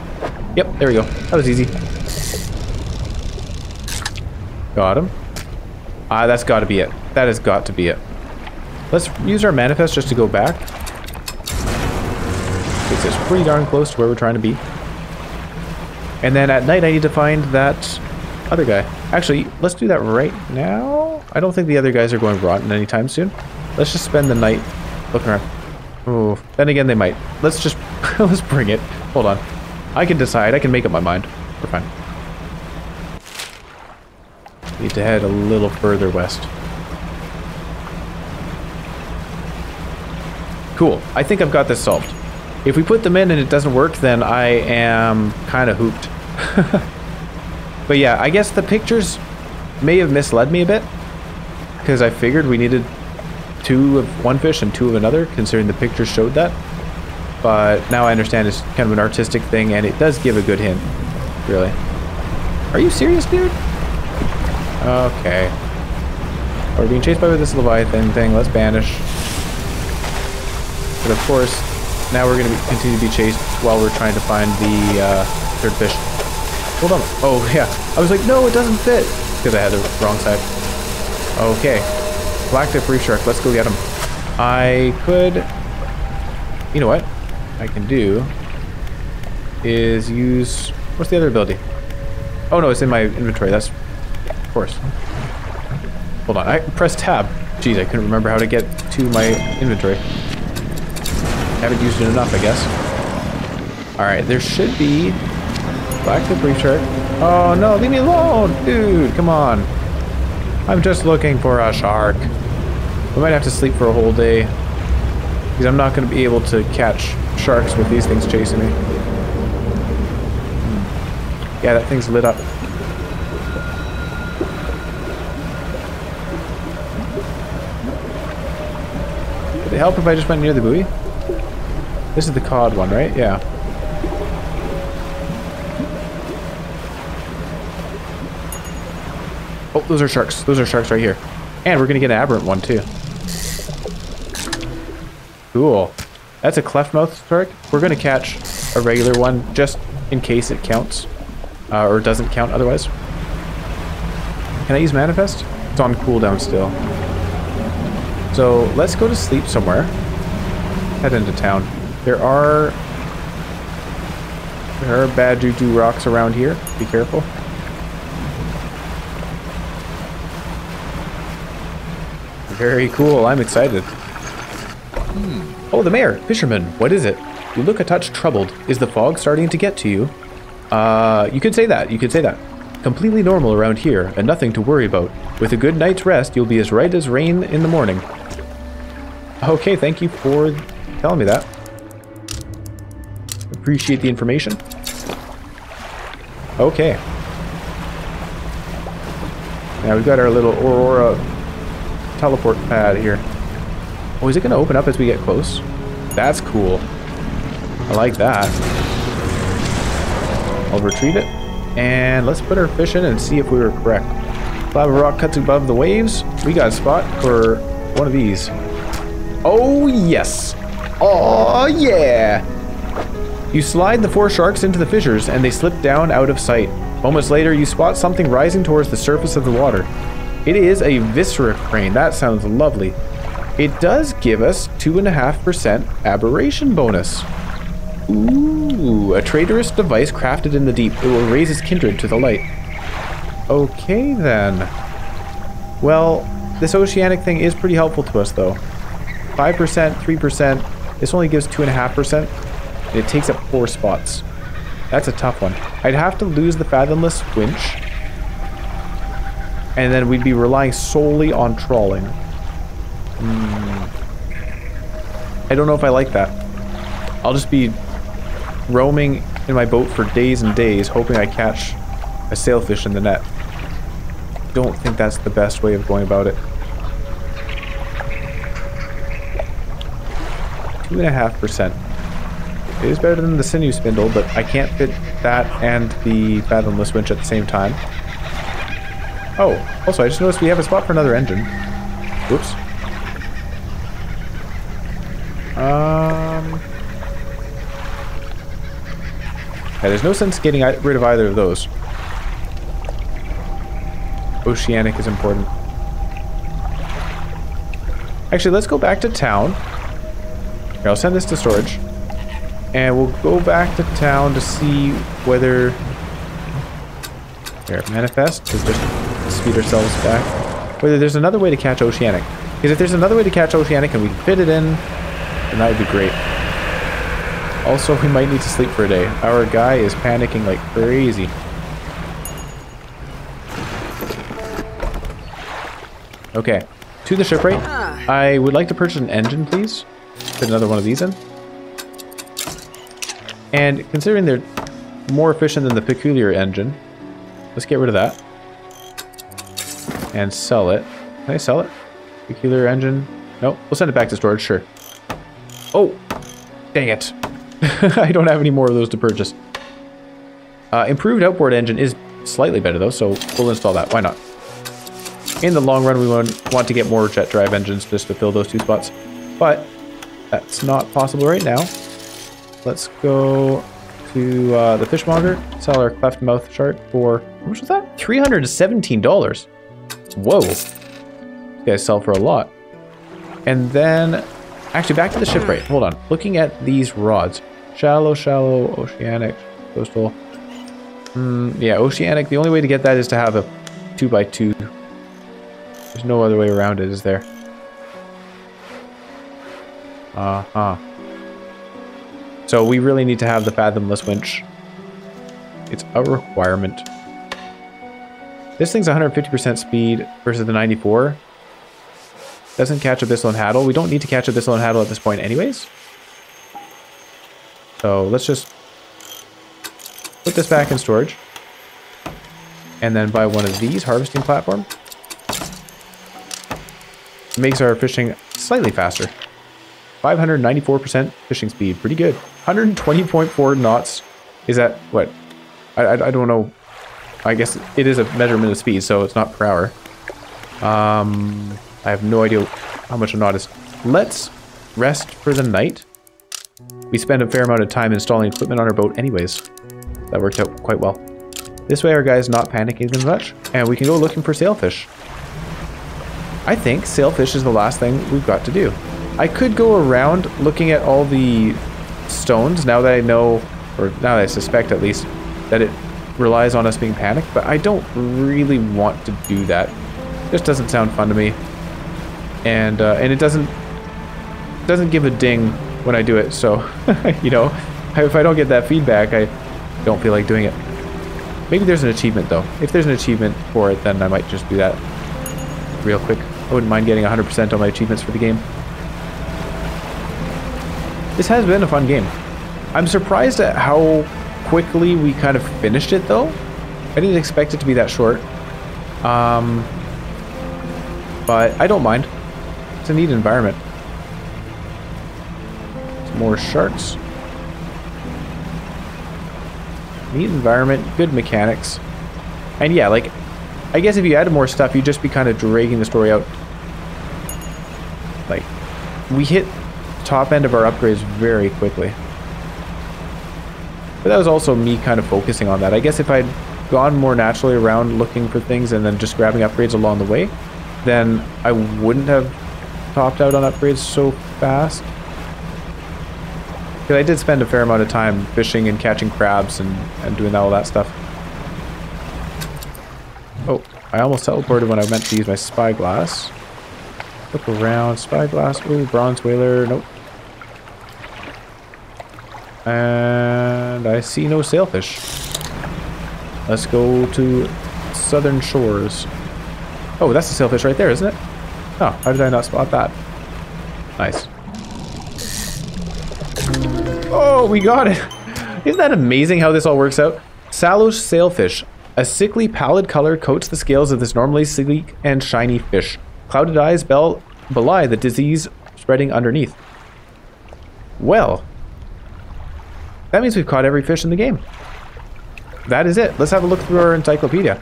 Yep, there we go. That was easy. Got him. Ah, that's got to be it. That has got to be it. Let's use our manifest just to go back. Takes us pretty darn close to where we're trying to be. And then at night I need to find that other guy. Actually, let's do that right now. I don't think the other guys are going rotten anytime soon. Let's just spend the night looking around. Oh, then again they might. Let's just let's bring it. Hold on. I can decide. I can make up my mind. We're fine. Need to head a little further west. Cool. I think I've got this solved. If we put them in and it doesn't work, then I am kind of hooped. But yeah, I guess the pictures may have misled me a bit, because I figured we needed 2 of one fish and 2 of another, considering the pictures showed that. But now I understand it's kind of an artistic thing, and it does give a good hint. Really. Are you serious, dude? Okay. We're being chased by this Leviathan thing. Let's banish. But of course, now we're going to continue to be chased while we're trying to find the third fish. Hold on. Oh, yeah. I was like, no, it doesn't fit. Because I had the wrong side. Okay. Blacktip reef shark. Let's go get him. I could... You know what I can do is use... What's the other ability? Oh, no, it's in my inventory. That's... Of course. Hold on. I pressed tab. Jeez, I couldn't remember how to get to my inventory. Haven't used it enough, I guess. Alright, there should be... Blacktip reef shark. Oh, no, leave me alone! Dude, come on. I'm just looking for a shark. We might have to sleep for a whole day, because I'm not going to be able to catch sharks with these things chasing me. Yeah, that thing's lit up. Would it help if I just went near the buoy? This is the cod one, right? Yeah. Oh, those are sharks. Those are sharks right here. And we're going to get an aberrant one, too. Cool. That's a cleft mouth shark. We're going to catch a regular one just in case it counts. Or doesn't count otherwise. Can I use manifest? It's on cooldown still. So let's go to sleep somewhere. Head into town. There are bad juju rocks around here. Be careful. Very cool. I'm excited. Oh, the mayor. Fisherman. What is it? You look a touch troubled. Is the fog starting to get to you? You could say that. You could say that. Completely normal around here, and nothing to worry about. With a good night's rest, you'll be as right as rain in the morning. Okay, thank you for telling me that. Appreciate the information. Okay. Now we've got our little Aurora teleport pad here. Oh, is it going to open up as we get close? That's cool. I like that. I'll retrieve it. And let's put our fish in and see if we were correct. Lava rock cuts above the waves. We got a spot for one of these. Oh, yes. Oh, yeah. You slide the 4 sharks into the fissures and they slip down out of sight. Moments later, you spot something rising towards the surface of the water. It is a viscera crane. That sounds lovely. It does give us 2.5% aberration bonus. Ooh, a traitorous device crafted in the deep. It will raise its kindred to the light. Okay, then. Well, this oceanic thing is pretty helpful to us, though. 5%, 3%. This only gives 2.5%. And it takes up 4 spots. That's a tough one. I'd have to lose the fathomless winch. And then we'd be relying solely on trawling. I don't know if I like that. I'll just be roaming in my boat for days and days, hoping I catch a sailfish in the net. Don't think that's the best way of going about it. 2.5%. It is better than the sinew spindle, but I can't fit that and the fathomless winch at the same time. Oh, also I just noticed we have a spot for another engine. Whoops. Yeah, there's no sense getting rid of either of those. Oceanic is important. Actually, let's go back to town. Here, I'll send this to storage. And we'll go back to town to see whether... Here, manifest to just speed ourselves back. Whether there's another way to catch oceanic. Because if there's another way to catch oceanic and we can fit it in, then that would be great. Also, we might need to sleep for a day. Our guy is panicking like crazy. Okay, to the shipwright. I would like to purchase an engine, please. Put another one of these in. And considering they're more efficient than the peculiar engine, let's get rid of that. And sell it. Can I sell it? Peculiar engine? Nope. We'll send it back to storage, sure. Oh! Dang it. I don't have any more of those to purchase. Improved outboard engine is slightly better though, so we'll install that. Why not? In the long run, we want to get more jet drive engines just to fill those 2 spots. But that's not possible right now. Let's go to the fishmonger, sell our cleft mouth shark for, how much was that? $317. Whoa. These guys sell for a lot. And then, actually back to the shipwright. Hold on. Looking at these rods. Shallow, shallow, oceanic, coastal. Yeah, oceanic. The only way to get that is to have a 2x2. There's no other way around it, is there? Uh-huh. So we really need to have the fathomless winch. It's a requirement. This thing's 150% speed versus the 94. Doesn't catch Abyssal and Haddle. We don't need to catch Abyssal and Haddle at this point anyways. So let's just put this back in storage. And then buy one of these harvesting platform. Makes our fishing slightly faster. 594% fishing speed. Pretty good. 120.4 knots. Is that what? I don't know. I guess it is a measurement of speed, so it's not per hour. I have no idea how much a knot is. Let's rest for the night. We spend a fair amount of time installing equipment on our boat anyways. That worked out quite well. This way our guy's not panicking as much, and we can go looking for sailfish. I think sailfish is the last thing we've got to do. I could go around looking at all the stones now that I know, or now that I suspect at least, that it relies on us being panicked, but I don't really want to do that. It just doesn't sound fun to me. And it doesn't give a ding when I do it, so, you know, if I don't get that feedback, I don't feel like doing it. Maybe there's an achievement, though. If there's an achievement for it, then I might just do that real quick. I wouldn't mind getting 100% on my achievements for the game. This has been a fun game. I'm surprised at how quickly we kind of finished it, though. I didn't expect it to be that short. But I don't mind. It's a neat environment. Some more sharks. Neat environment, good mechanics. And yeah, like, I guess if you added more stuff, you'd just be kind of dragging the story out. Like, we hit top end of our upgrades very quickly. But that was also me kind of focusing on that. I guess if I'd gone more naturally around looking for things and then just grabbing upgrades along the way, then I wouldn't have topped out on upgrades so fast. Because I did spend a fair amount of time fishing and catching crabs and doing all that stuff. Oh, I almost teleported when I meant to use my spyglass. Look around, spyglass. Ooh, bronze whaler. Nope. And I see no sailfish. Let's go to southern shores. Oh, that's the sailfish right there, isn't it? Oh, how did I not spot that? Nice. Oh, we got it. Isn't that amazing how this all works out? Sallow sailfish. A sickly pallid color coats the scales of this normally sleek and shiny fish. Clouded eyes belie the disease spreading underneath. Well, that means we've caught every fish in the game. That is it. Let's have a look through our encyclopedia.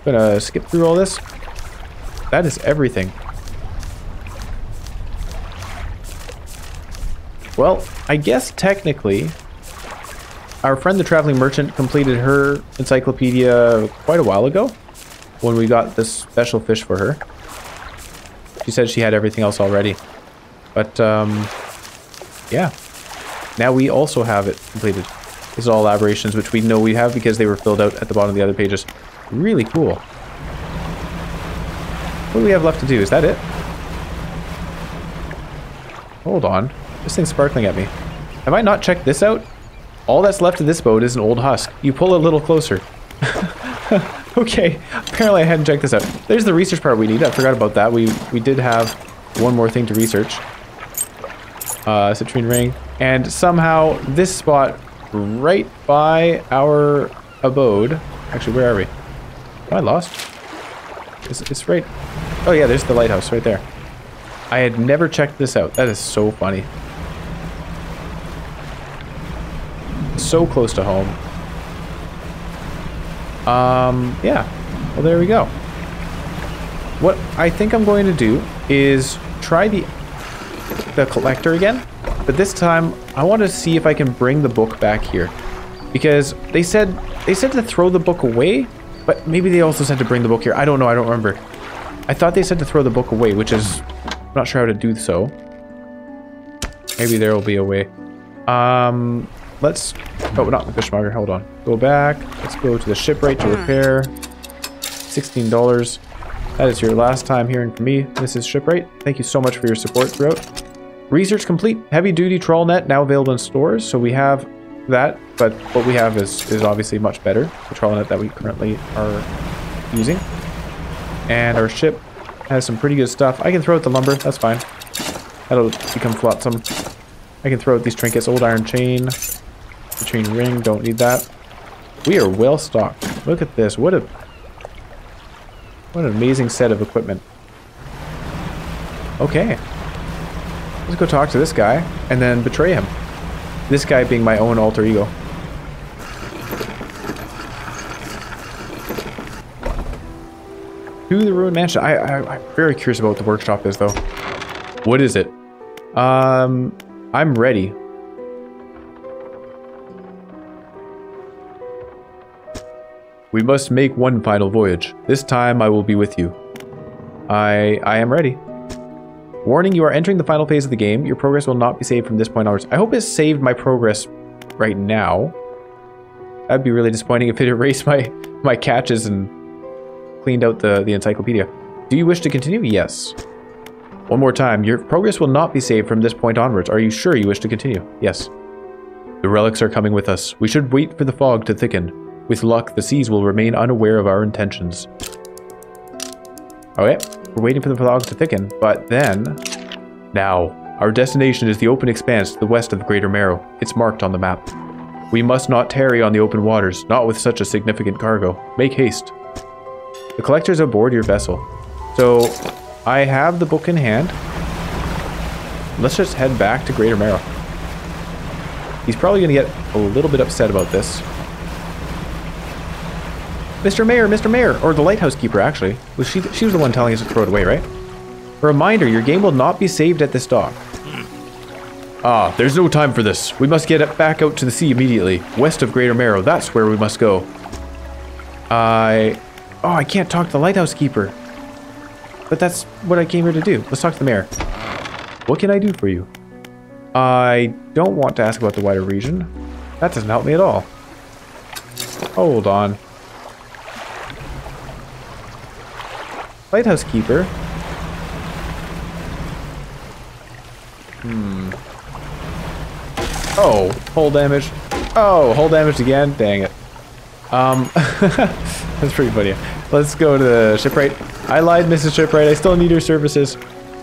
Gonna skip through all this. That is everything. Well, I guess technically our friend the traveling merchant completed her encyclopedia quite a while ago when we got this special fish for her. She said she had everything else already. But yeah. Now we also have it completed. This is all elaborations which we know we have because they were filled out at the bottom of the other pages. Really cool. What do we have left to do? Is that it? Hold on. This thing's sparkling at me. Have I not checked this out? All that's left of this boat is an old husk. You pull a little closer. Okay. Apparently I hadn't checked this out. There's the research part we need. I forgot about that. We did have one more thing to research. Citrine ring. And somehow this spot right by our abode. Actually, where are we? Am I lost? It's right... Oh yeah, there's the lighthouse right there. I had never checked this out. That is so funny. So close to home. Yeah. Well, there we go. What I think I'm going to do is try the collector again. But this time, I want to see if I can bring the book back here. Because they said to throw the book away, but maybe they also said to bring the book here. I don't know, I don't remember. I thought they said to throw the book away, which is... I'm not sure how to do so. Maybe there will be a way. Let's... Oh, not the fishmonger, hold on. Go back. Let's go to the shipwright to repair. $16. That is your last time hearing from me, Mrs. Shipwright. Thank you so much for your support throughout. Research complete. Heavy duty trawl net now available in stores. So we have that, but what we have is obviously much better. The trawl net that we currently are using. And our ship has some pretty good stuff. I can throw out the lumber. That's fine. That'll become flotsam. I can throw out these trinkets. Old iron chain. The chain ring. Don't need that. We are well stocked. Look at this. What an amazing set of equipment. Okay. Let's go talk to this guy and then betray him. This guy being my own alter ego. To the ruined mansion. I'm very curious about what the workshop is, though. What is it? I'm ready. We must make one final voyage. This time I will be with you. I am ready. Warning, you are entering the final phase of the game. Your progress will not be saved from this point onwards. I hope it saved my progress right now. That'd be really disappointing if it erased my catches and cleaned out the encyclopedia. Do you wish to continue? Yes. One more time. Your progress will not be saved from this point onwards. Are you sure you wish to continue? Yes. The relics are coming with us. We should wait for the fog to thicken. With luck, the seas will remain unaware of our intentions. Okay. We're waiting for the fog to thicken, but then... Now, our destination is the open expanse to the west of the Greater Marrow. It's marked on the map. We must not tarry on the open waters, not with such a significant cargo. Make haste. The collector's aboard your vessel. So, I have the book in hand. Let's just head back to Greater Marrow. He's probably going to get a little bit upset about this. Mr. Mayor, or the lighthouse keeper, actually. She was the one telling us to throw it away, right? A reminder, your game will not be saved at this dock. Ah, there's no time for this. We must get back out to the sea immediately. West of Greater Marrow, that's where we must go. Oh, I can't talk to the lighthouse keeper. But that's what I came here to do. Let's talk to the mayor. What can I do for you? I don't want to ask about the wider region. That doesn't help me at all. Hold on. Lighthouse keeper. Oh, hull damage. Oh, hull damage again. Dang it. That's pretty funny. Let's go to the shipwright. I lied, Mrs. Shipwright. I still need your services.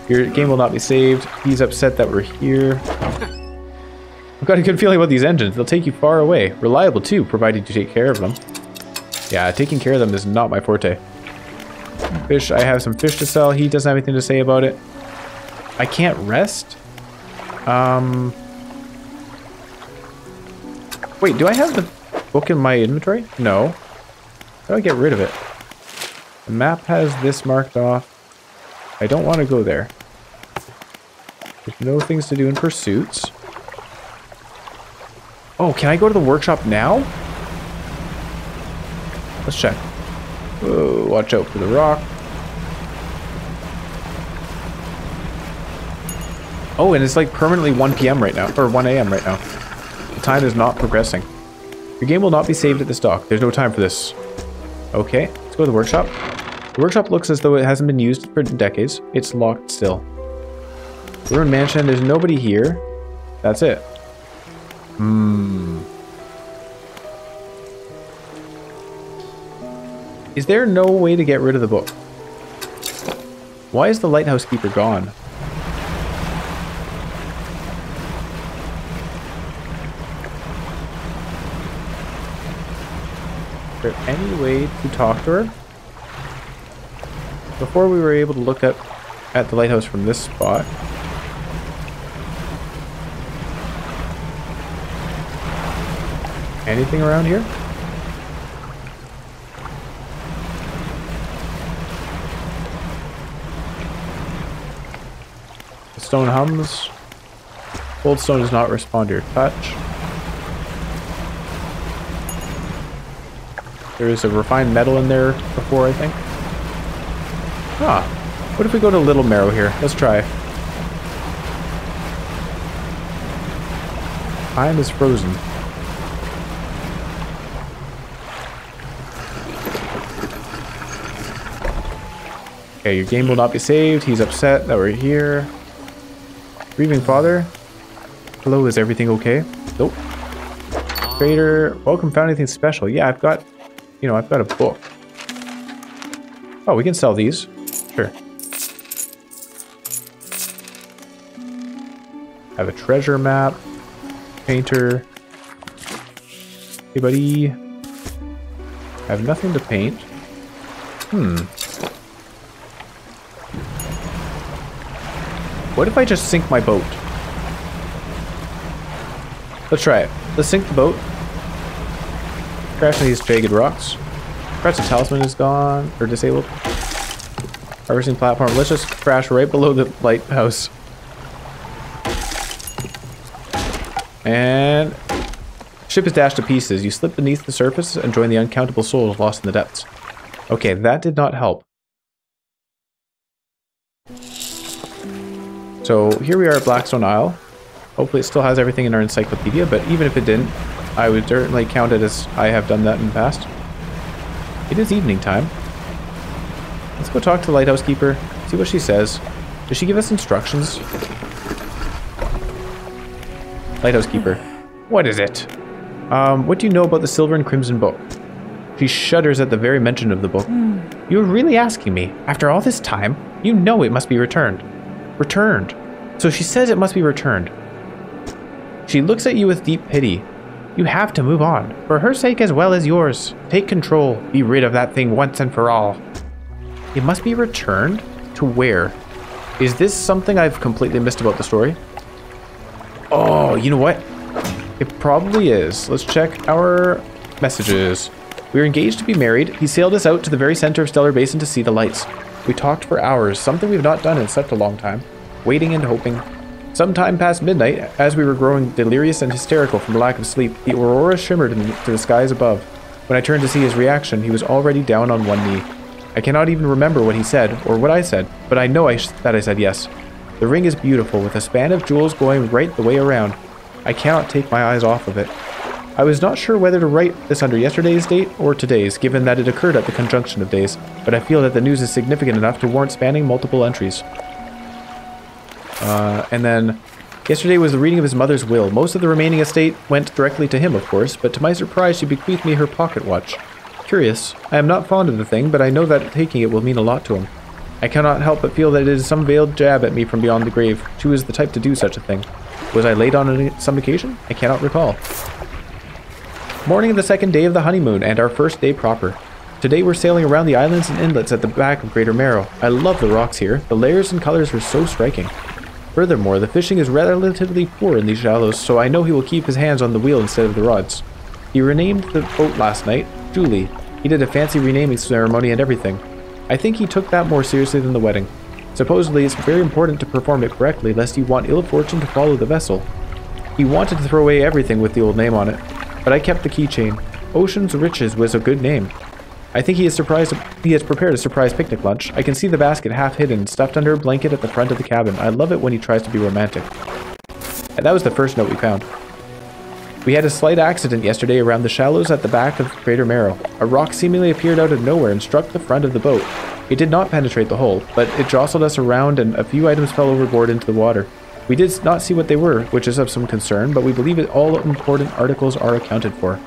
Your game will not be saved. He's upset that we're here. I've got a good feeling about these engines. They'll take you far away. Reliable too, provided you take care of them. Yeah, taking care of them is not my forte. Fish, I have some fish to sell. He doesn't have anything to say about it. I can't rest? Wait, do I have the book in my inventory? No. How do I get rid of it? The map has this marked off. I don't want to go there. There's no things to do in pursuits. Oh, can I go to the workshop now? Let's check. Whoa, watch out for the rock. Oh, and it's like permanently 1 p.m. right now, or 1 a.m. right now. The time is not progressing. Your game will not be saved at this dock. There's no time for this. Okay, let's go to the workshop. The workshop looks as though it hasn't been used for decades. It's locked still. Ruined mansion, there's nobody here. That's it. Is there no way to get rid of the book? Why is the lighthouse keeper gone? Is there any way to talk to her? Before we were able to look at the lighthouse from this spot. Anything around here? The stone hums. Old stone does not respond to your touch. There is a refined metal in there before, I think. Ah, what if we go to Little Marrow here? Let's try. Time is frozen. Okay, your game will not be saved. He's upset that we're here. Grieving father. Hello, is everything okay? Nope. Trader, welcome, found anything special? Yeah, I've got a book. Oh, we can sell these. Sure. I have a treasure map. Painter. Hey, buddy. I have nothing to paint. What if I just sink my boat? Let's try it. Let's sink the boat. Crash on these jagged rocks. Perhaps the talisman is gone or disabled. Harvesting platform. Let's just crash right below the lighthouse. And ship is dashed to pieces. You slip beneath the surface and join the uncountable souls lost in the depths. Okay, that did not help. So here we are at Blackstone Isle. Hopefully it still has everything in our encyclopedia, but even if it didn't, I would certainly count it as I have done that in the past. It is evening time. Let's go talk to the lighthouse keeper, see what she says. Does she give us instructions? Lighthouse keeper. What is it? What do you know about the Silver and Crimson Book? She shudders at the very mention of the book. You're really asking me? After all this time? You know it must be returned. Returned. So she says it must be returned. She looks at you with deep pity. You have to move on. For her sake as well as yours. Take control. Be rid of that thing once and for all. It must be returned? To where? Is this something I've completely missed about the story? Oh, you know what? It probably is. Let's check our messages. We were engaged to be married. He sailed us out to the very center of Stellar Basin to see the lights. We talked for hours, something we've not done in such a long time. Waiting and hoping. Sometime past midnight, as we were growing delirious and hysterical from lack of sleep, the aurora shimmered into the skies above. When I turned to see his reaction, he was already down on one knee. I cannot even remember what he said, or what I said, but I know that I said yes. The ring is beautiful, with a span of jewels going right the way around. I cannot take my eyes off of it. I was not sure whether to write this under yesterday's date or today's, given that it occurred at the conjunction of days, but I feel that the news is significant enough to warrant spanning multiple entries. And then, yesterday was the reading of his mother's will. Most of the remaining estate went directly to him, of course, but to my surprise she bequeathed me her pocket watch. Curious. I am not fond of the thing, but I know that taking it will mean a lot to him. I cannot help but feel that it is some veiled jab at me from beyond the grave. She was the type to do such a thing. Was I late on some occasion? I cannot recall. Morning of the second day of the honeymoon, and our first day proper. Today we're sailing around the islands and inlets at the back of Greater Marrow. I love the rocks here. The layers and colors are so striking. Furthermore, the fishing is relatively poor in these shallows, so I know he will keep his hands on the wheel instead of the rods. He renamed the boat last night, Julie. He did a fancy renaming ceremony and everything. I think he took that more seriously than the wedding. Supposedly, it's very important to perform it correctly, lest you want ill fortune to follow the vessel. He wanted to throw away everything with the old name on it, but I kept the keychain. Ocean's Riches was a good name. I think he has prepared a surprise picnic lunch. I can see the basket half hidden, stuffed under a blanket at the front of the cabin. I love it when he tries to be romantic. And that was the first note we found. We had a slight accident yesterday around the shallows at the back of Greater Marrow. A rock seemingly appeared out of nowhere and struck the front of the boat. It did not penetrate the hull, but it jostled us around and a few items fell overboard into the water. We did not see what they were, which is of some concern, but we believe that all important articles are accounted for.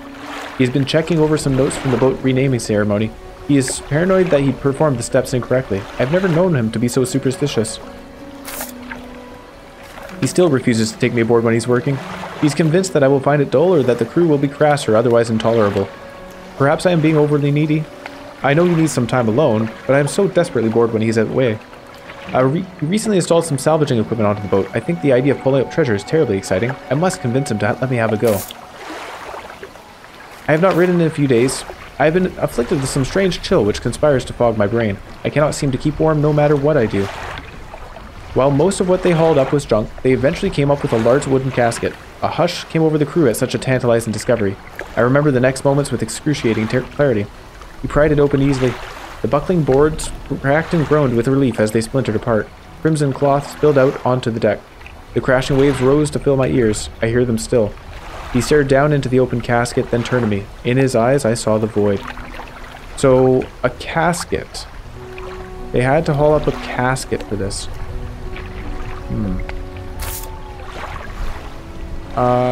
He has been checking over some notes from the boat renaming ceremony. He is paranoid that he performed the steps incorrectly. I've never known him to be so superstitious. He still refuses to take me aboard when he's working. He's convinced that I will find it dull or that the crew will be crass or otherwise intolerable. Perhaps I am being overly needy. I know he needs some time alone, but I am so desperately bored when he's away. He recently installed some salvaging equipment onto the boat. I think the idea of pulling up treasure is terribly exciting. I must convince him to let me have a go. I have not ridden in a few days. I have been afflicted with some strange chill which conspires to fog my brain. I cannot seem to keep warm no matter what I do. While most of what they hauled up was junk, they eventually came up with a large wooden casket. A hush came over the crew at such a tantalizing discovery. I remember the next moments with excruciating clarity. He pried it open easily. The buckling boards cracked and groaned with relief as they splintered apart. Crimson cloth spilled out onto the deck. The crashing waves rose to fill my ears. I hear them still. He stared down into the open casket, then turned to me. In his eyes, I saw the void. So, a casket. They had to haul up a casket for this.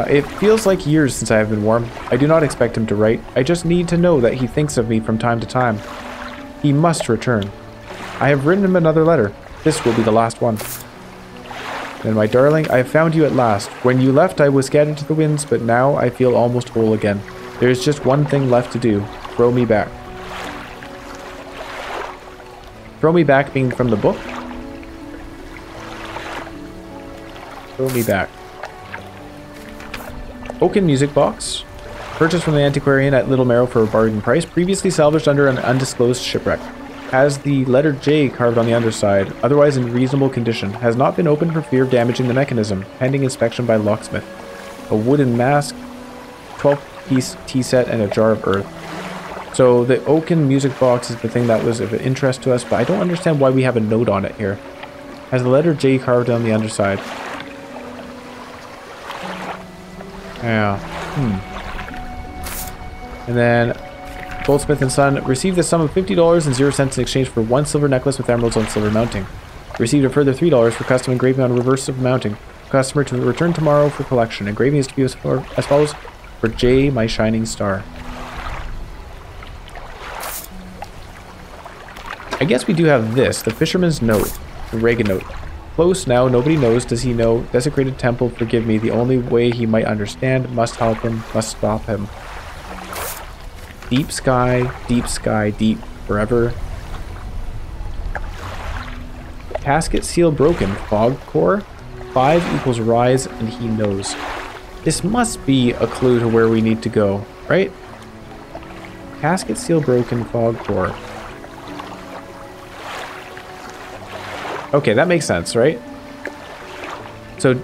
It feels like years since I have been warm. I do not expect him to write. I just need to know that he thinks of me from time to time. He must return. I have written him another letter. This will be the last one. Then, my darling, I have found you at last. When you left, I was scattered to the winds, but now I feel almost whole again. There is just one thing left to do. Throw me back. Throw me back being from the book? Throw me back. Oaken music box. Purchased from the antiquarian at Little Marrow for a bargain price. Previously salvaged under an undisclosed shipwreck. Has the letter J carved on the underside. Otherwise in reasonable condition. Has not been opened for fear of damaging the mechanism. Pending inspection by locksmith. A wooden mask. 12-piece tea set and a jar of earth. So the Oaken music box is the thing that was of interest to us, but I don't understand why we have a note on it here. Has the letter J carved on the underside. Yeah. And then Goldsmith and Son received the sum of $50 and 0 cents in exchange for 1 silver necklace with emeralds on silver mounting. Received a further $3 for custom engraving on reverse of mounting. Customer to return tomorrow for collection. Engraving is to be as follows: for J, my shining star. I guess we do have this, the Fisherman's Note, the Reagan Note. Close now, nobody knows, does he know? Desecrated temple, forgive me, the only way he might understand, must help him, must stop him. Deep sky, deep, forever. Casket seal broken, fog core. 5 equals rise, and he knows. This must be a clue to where we need to go, right? Casket seal broken, fog core. Okay, that makes sense, right? So,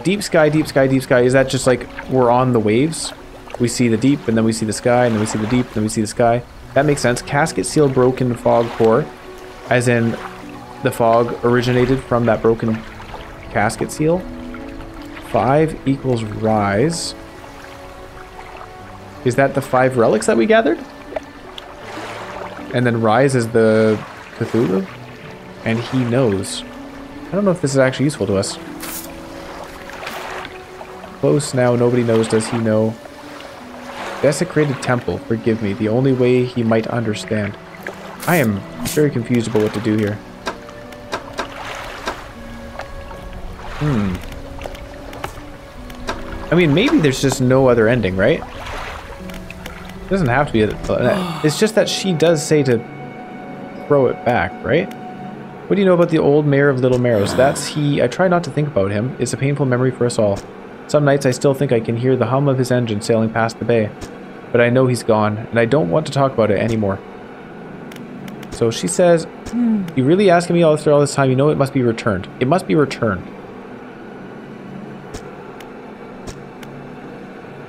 deep sky, is that just like we're on the waves? We see the deep, and then we see the sky, and then we see the deep, and then we see the sky. That makes sense. Casket seal broken, fog core, as in the fog originated from that broken casket seal. 5 equals rise. Is that the 5 relics that we gathered? And then rise is the Cthulhu? And he knows. I don't know if this is actually useful to us. Close now, nobody knows, does he know? Desecrated temple, forgive me, the only way he might understand. I am very confused about what to do here. I mean, maybe there's just no other ending, right? It doesn't have to be. It's just that she does say to throw it back, right? What do you know about the old mayor of Little Marrows? That's he. I try not to think about him. It's a painful memory for us all. Some nights I still think I can hear the hum of his engine sailing past the bay. But I know he's gone, and I don't want to talk about it anymore. So she says, you really asking me after all this time? You know it must be returned. It must be returned.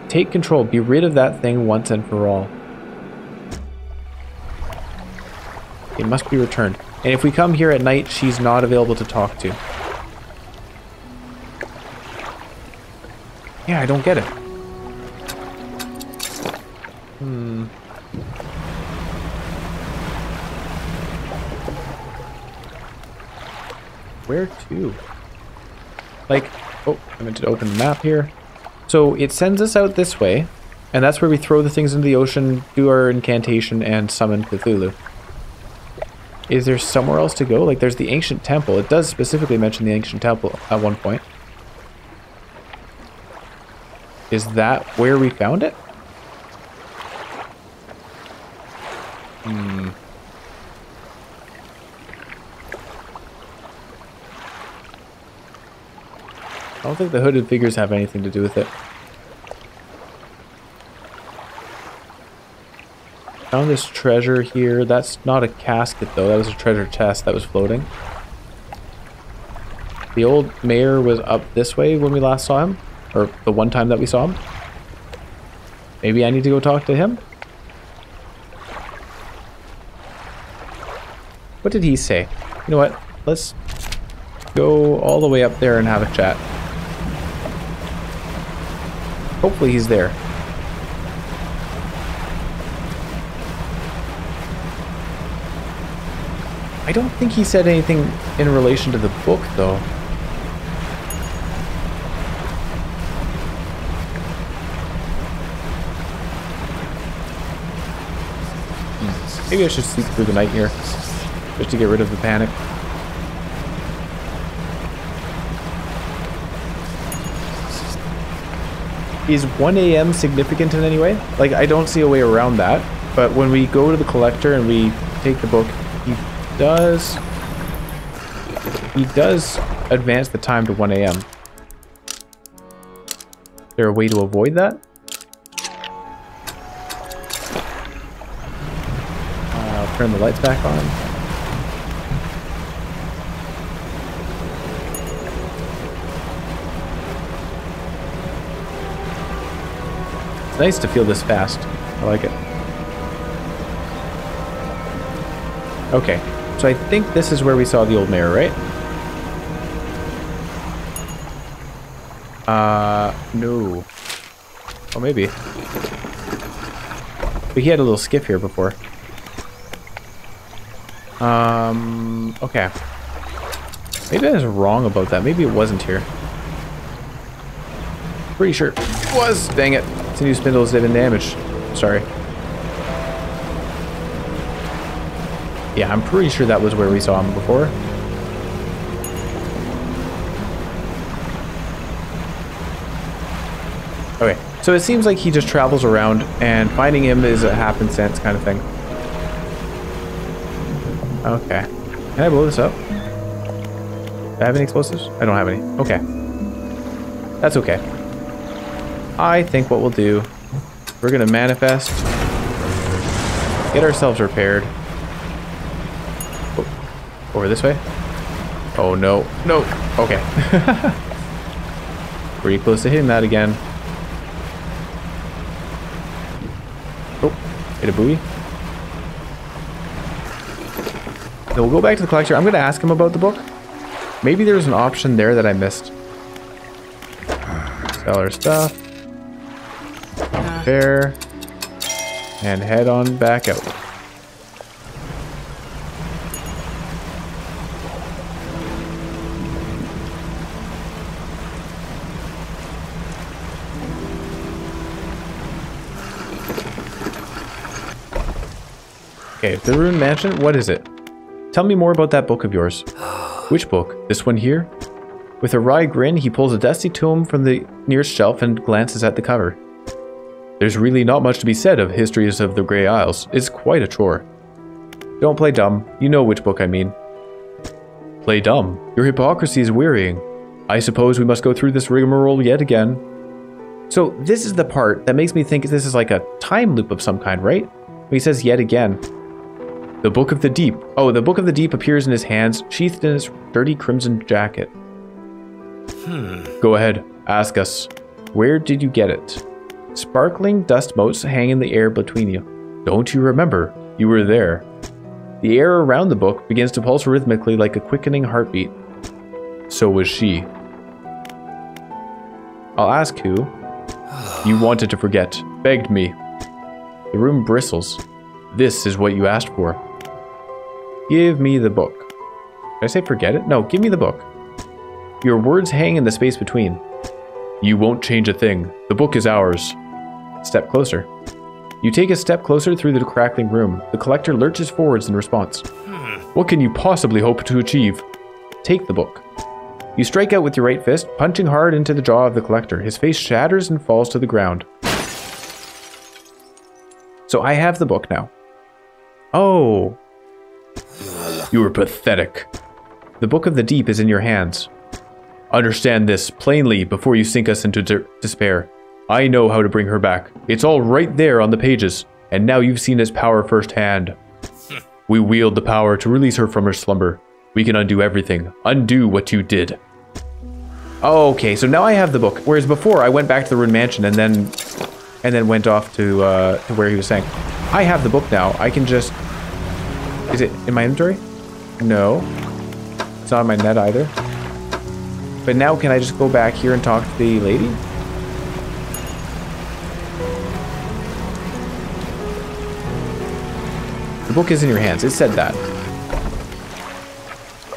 Take control. Be rid of that thing once and for all. It must be returned. And if we come here at night, she's not available to talk to. Yeah, I don't get it. Where to? Like, oh, I meant to open the map here. So it sends us out this way, and that's where we throw the things into the ocean, do our incantation, and summon Cthulhu. Is there somewhere else to go? Like, there's the ancient temple. It does specifically mention the ancient temple at one point. Is that where we found it? I don't think the hooded figures have anything to do with it. Found this treasure here. That's not a casket though. That was a treasure chest that was floating. The old mayor was up this way when we last saw him. Or the one time that we saw him. Maybe I need to go talk to him? What did he say? You know what? Let's go all the way up there and have a chat. Hopefully he's there. I don't think he said anything in relation to the book, though. Maybe I should sleep through the night here, just to get rid of the panic. Is 1 a.m. significant in any way? Like, I don't see a way around that. But when we go to the collector and we take the book, he does advance the time to 1 a.m. Is there a way to avoid that? I'll turn the lights back on. It's nice to feel this fast. I like it. Okay, so I think this is where we saw the old mayor, right? No. Oh, maybe. But he had a little skiff here before. Okay. Maybe I was wrong about that. Maybe it wasn't here. Pretty sure it was. Dang it. Sinew spindles have been damaged. Sorry. Yeah, I'm pretty sure that was where we saw him before. Okay, so it seems like he just travels around and finding him is a happenstance kind of thing. Okay. Can I blow this up? Do I have any explosives? I don't have any. Okay. That's okay. I think what we'll do, we're gonna manifest, get ourselves repaired. Oh, over this way? Oh no, no, okay. Pretty close to hitting that again. Oh, hit a buoy. So we'll go back to the collector. I'm gonna ask him about the book. Maybe there's an option there that I missed. Sell our stuff. Repair. And head on back out. Okay, the Ruined Mansion, what is it? Tell me more about that book of yours. Which book? This one here? With a wry grin, he pulls a dusty tome from the nearest shelf and glances at the cover. There's really not much to be said of Histories of the Grey Isles. It's quite a chore. Don't play dumb. You know which book I mean. Play dumb? Your hypocrisy is wearying. I suppose we must go through this rigmarole yet again. So this is the part that makes me think this is like a time loop of some kind, right? He says yet again. The Book of the Deep. Oh, the Book of the Deep appears in his hands, sheathed in his dirty crimson jacket. Go ahead, ask us. Where did you get it? Sparkling dust motes hang in the air between you. Don't you remember? You were there. The air around the book begins to pulse rhythmically like a quickening heartbeat. So was she. I'll ask who. You wanted to forget. Begged me. The room bristles. This is what you asked for. Give me the book. Did I say forget it? No, give me the book. Your words hang in the space between. You won't change a thing. The book is ours. Step closer. You take a step closer through the crackling room. The collector lurches forwards in response. What can you possibly hope to achieve? Take the book. You strike out with your right fist, punching hard into the jaw of the collector. His face shatters and falls to the ground. So I have the book now. Oh. You are pathetic. The Book of the Deep is in your hands. Understand this plainly before you sink us into despair. I know how to bring her back. It's all right there on the pages, and now you've seen its power firsthand. We wield the power to release her from her slumber. We can undo everything. Undo what you did. Okay, so now I have the book. Whereas before, I went back to the Ruined Mansion and then went off to where he was saying. I have the book now. I can just... Is it in my inventory? No. It's not on my net either. But now can I just go back here and talk to the lady? The book is in your hands. It said that.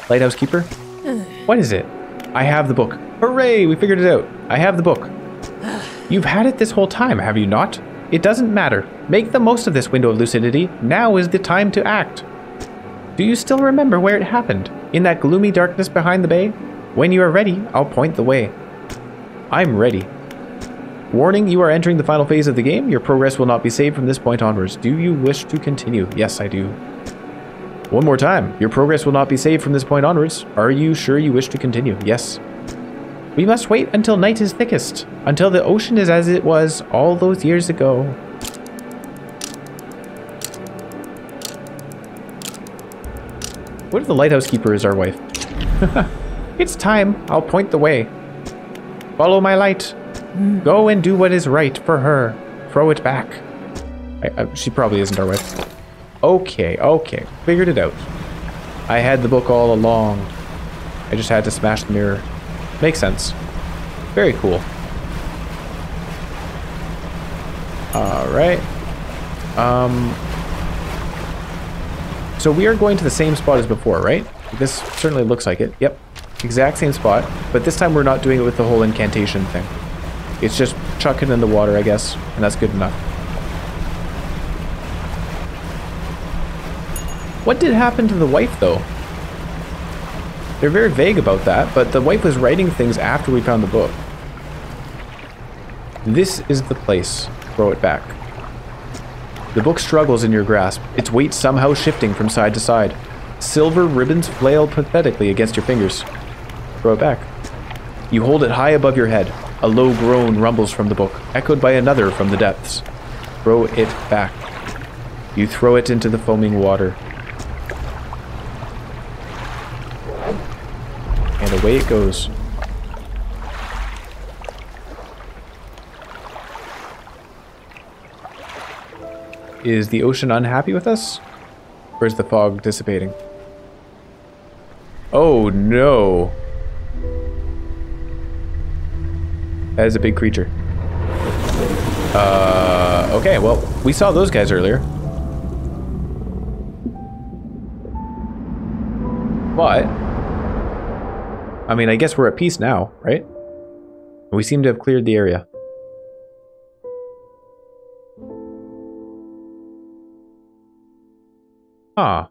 Lighthouse Keeper? What is it? I have the book. Hooray! We figured it out. I have the book. You've had it this whole time, have you not? It doesn't matter. Make the most of this window of lucidity. Now is the time to act. Do you still remember where it happened? In that gloomy darkness behind the bay? When you are ready, I'll point the way. I'm ready. Warning, you are entering the final phase of the game. Your progress will not be saved from this point onwards. Do you wish to continue? Yes, I do. One more time. Your progress will not be saved from this point onwards. Are you sure you wish to continue? Yes. We must wait until night is thickest. Until the ocean is as it was all those years ago. What if the lighthouse keeper is our wife? It's time. I'll point the way. Follow my light. Go and do what is right for her. Throw it back. She probably isn't our wife. Okay, okay. Figured it out. I had the book all along. I just had to smash the mirror. Makes sense. Very cool. Alright. So we are going to the same spot as before, right? This certainly looks like it. Yep. Exact same spot. But this time we're not doing it with the whole incantation thing. It's just chuck it in the water, I guess. And that's good enough. What did happen to the wife, though? They're very vague about that, but the wife was writing things after we found the book. This is the place. Throw it back. The book struggles in your grasp, its weight somehow shifting from side to side. Silver ribbons flail pathetically against your fingers. Throw it back. You hold it high above your head. A low groan rumbles from the book, echoed by another from the depths. Throw it back. You throw it into the foaming water. And away it goes. Is the ocean unhappy with us? Or is the fog dissipating? Oh no! That is a big creature. Okay, well, we saw those guys earlier. But, I mean, I guess we're at peace now, right? We seem to have cleared the area. Huh.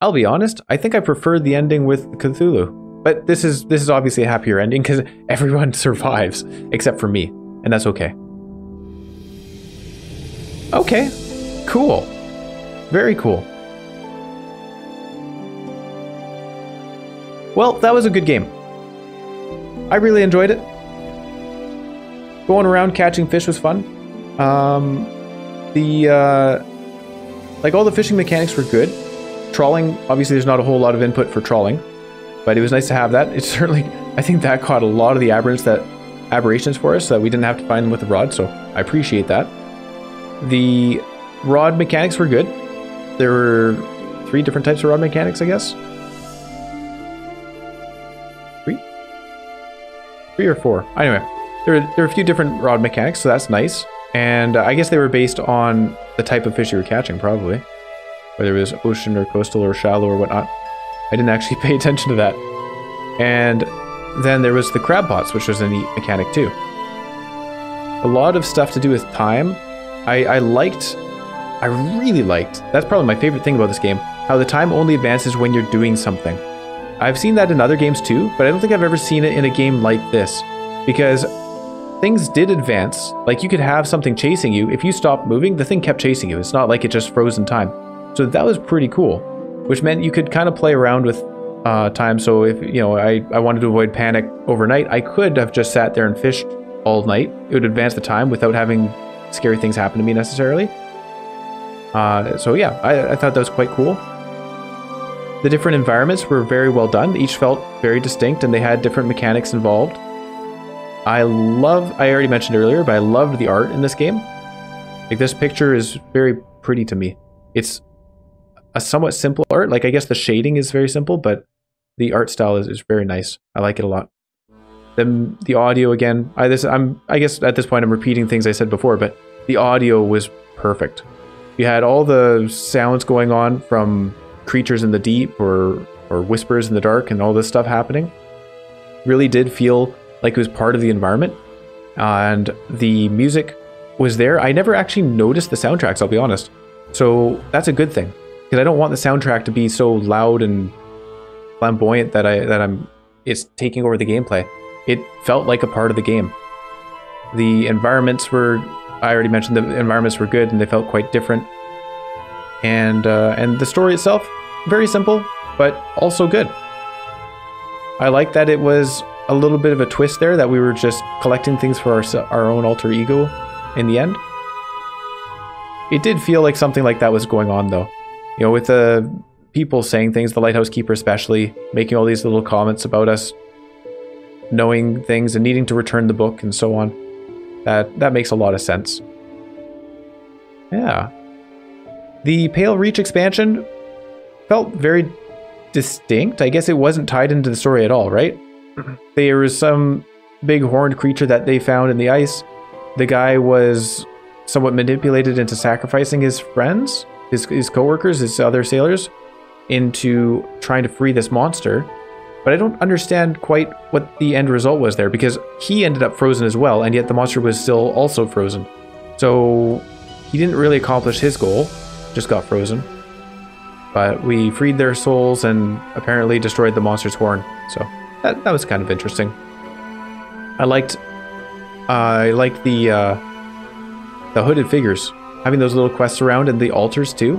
I'll be honest, I think I preferred the ending with Cthulhu. But this is obviously a happier ending because everyone survives, except for me. And that's okay. Okay. Cool. Very cool. Well, that was a good game. I really enjoyed it. Going around catching fish was fun. Like all the fishing mechanics were good. Trawling, obviously there's not a whole lot of input for trawling, but it was nice to have that. It's certainly, I think that caught a lot of the aberrations for us, so that we didn't have to find them with the rod, so I appreciate that. The rod mechanics were good. There were 3 different types of rod mechanics, I guess. 3 or 4. Anyway, there were a few different rod mechanics, so that's nice. And I guess they were based on the type of fish you were catching, probably. Whether it was ocean or coastal or shallow or whatnot. I didn't actually pay attention to that. And then there was the crab pots, which was a neat mechanic too. A lot of stuff to do with time. I really liked, that's probably my favorite thing about this game, how the time only advances when you're doing something. I've seen that in other games too, but I don't think I've ever seen it in a game like this. Because things did advance. Like, you could have something chasing you. If you stopped moving, the thing kept chasing you. It's not like it just froze in time. So that was pretty cool, which meant you could kind of play around with time. So if, you know, I wanted to avoid panic overnight, I could have just sat there and fished all night. It would advance the time without having scary things happen to me necessarily. So yeah, I thought that was quite cool. The different environments were very well done. Each felt very distinct and they had different mechanics involved. I already mentioned earlier, but I loved the art in this game. Like, this picture is very pretty to me. It's a somewhat simple art. Like, I guess the shading is very simple, but the art style is very nice. I like it a lot. Then the audio again. I guess at this point I'm repeating things I said before, but the audio was perfect. You had all the sounds going on from creatures in the deep or whispers in the dark and all this stuff happening. Really did feel like it was part of the environment, and the music was there. I never actually noticed the soundtracks, I'll be honest. So that's a good thing, because I don't want the soundtrack to be so loud and flamboyant that it's taking over the gameplay. it felt like a part of the game. The environments were, I already mentioned the environments were good and they felt quite different. And the story itself, very simple, but also good. I like that it was a little bit of a twist there, that we were just collecting things for our own alter ego in the end. It did feel like something like that was going on, though. You know, with the people saying things, the lighthouse keeper especially, making all these little comments about us knowing things and needing to return the book and so on. That makes a lot of sense. Yeah. The Pale Reach expansion felt very distinct. I guess it wasn't tied into the story at all, right? There was some big horned creature that they found in the ice. The guy was somewhat manipulated into sacrificing his friends, his co-workers, his other sailors, into trying to free this monster. But I don't understand quite what the end result was there, because he ended up frozen as well, and yet the monster was still also frozen. So he didn't really accomplish his goal, just got frozen. But we freed their souls and apparently destroyed the monster's horn. So that was kind of interesting. I liked the hooded figures, having those little quests around, and the altars too.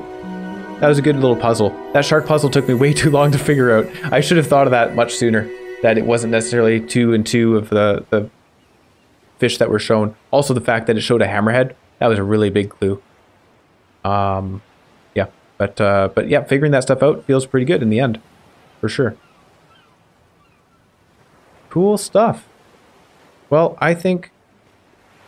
That was a good little puzzle. That shark puzzle took me way too long to figure out. I should have thought of that much sooner, that it wasn't necessarily 2 and 2 of the fish that were shown. Also the fact that it showed a hammerhead, that was a really big clue. Yeah, but yeah, figuring that stuff out feels pretty good in the end, for sure. Cool stuff. Well, I think,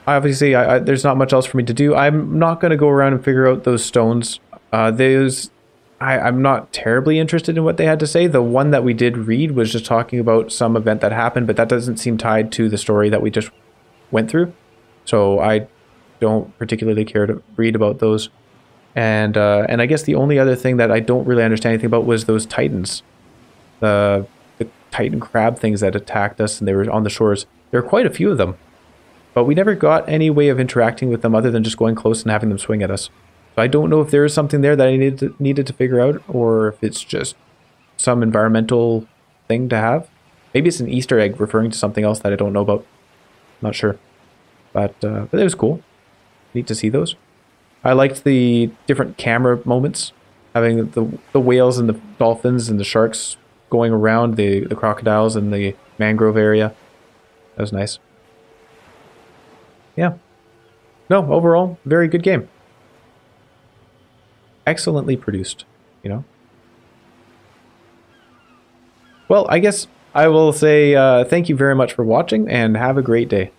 obviously, there's not much else for me to do. I'm not going to go around and figure out those stones. I'm not terribly interested in what they had to say. The one that we did read was just talking about some event that happened, but that doesn't seem tied to the story that we just went through. So I don't particularly care to read about those. And I guess the only other thing that I don't really understand anything about was those titans. The titan crab things that attacked us, and they were on the shores. There are quite a few of them. But we never got any way of interacting with them other than just going close and having them swing at us. So I don't know if there is something there that I needed to figure out, or if it's just some environmental thing to have. Maybe it's an Easter egg referring to something else that I don't know about. Not sure. But it was cool. Neat to see those. I liked the different camera moments, having the whales and the dolphins and the sharks going around, the crocodiles and the mangrove area. That was nice. Yeah. No, overall, very good game. Excellently produced, you know. Well, I guess I will say thank you very much for watching, and have a great day.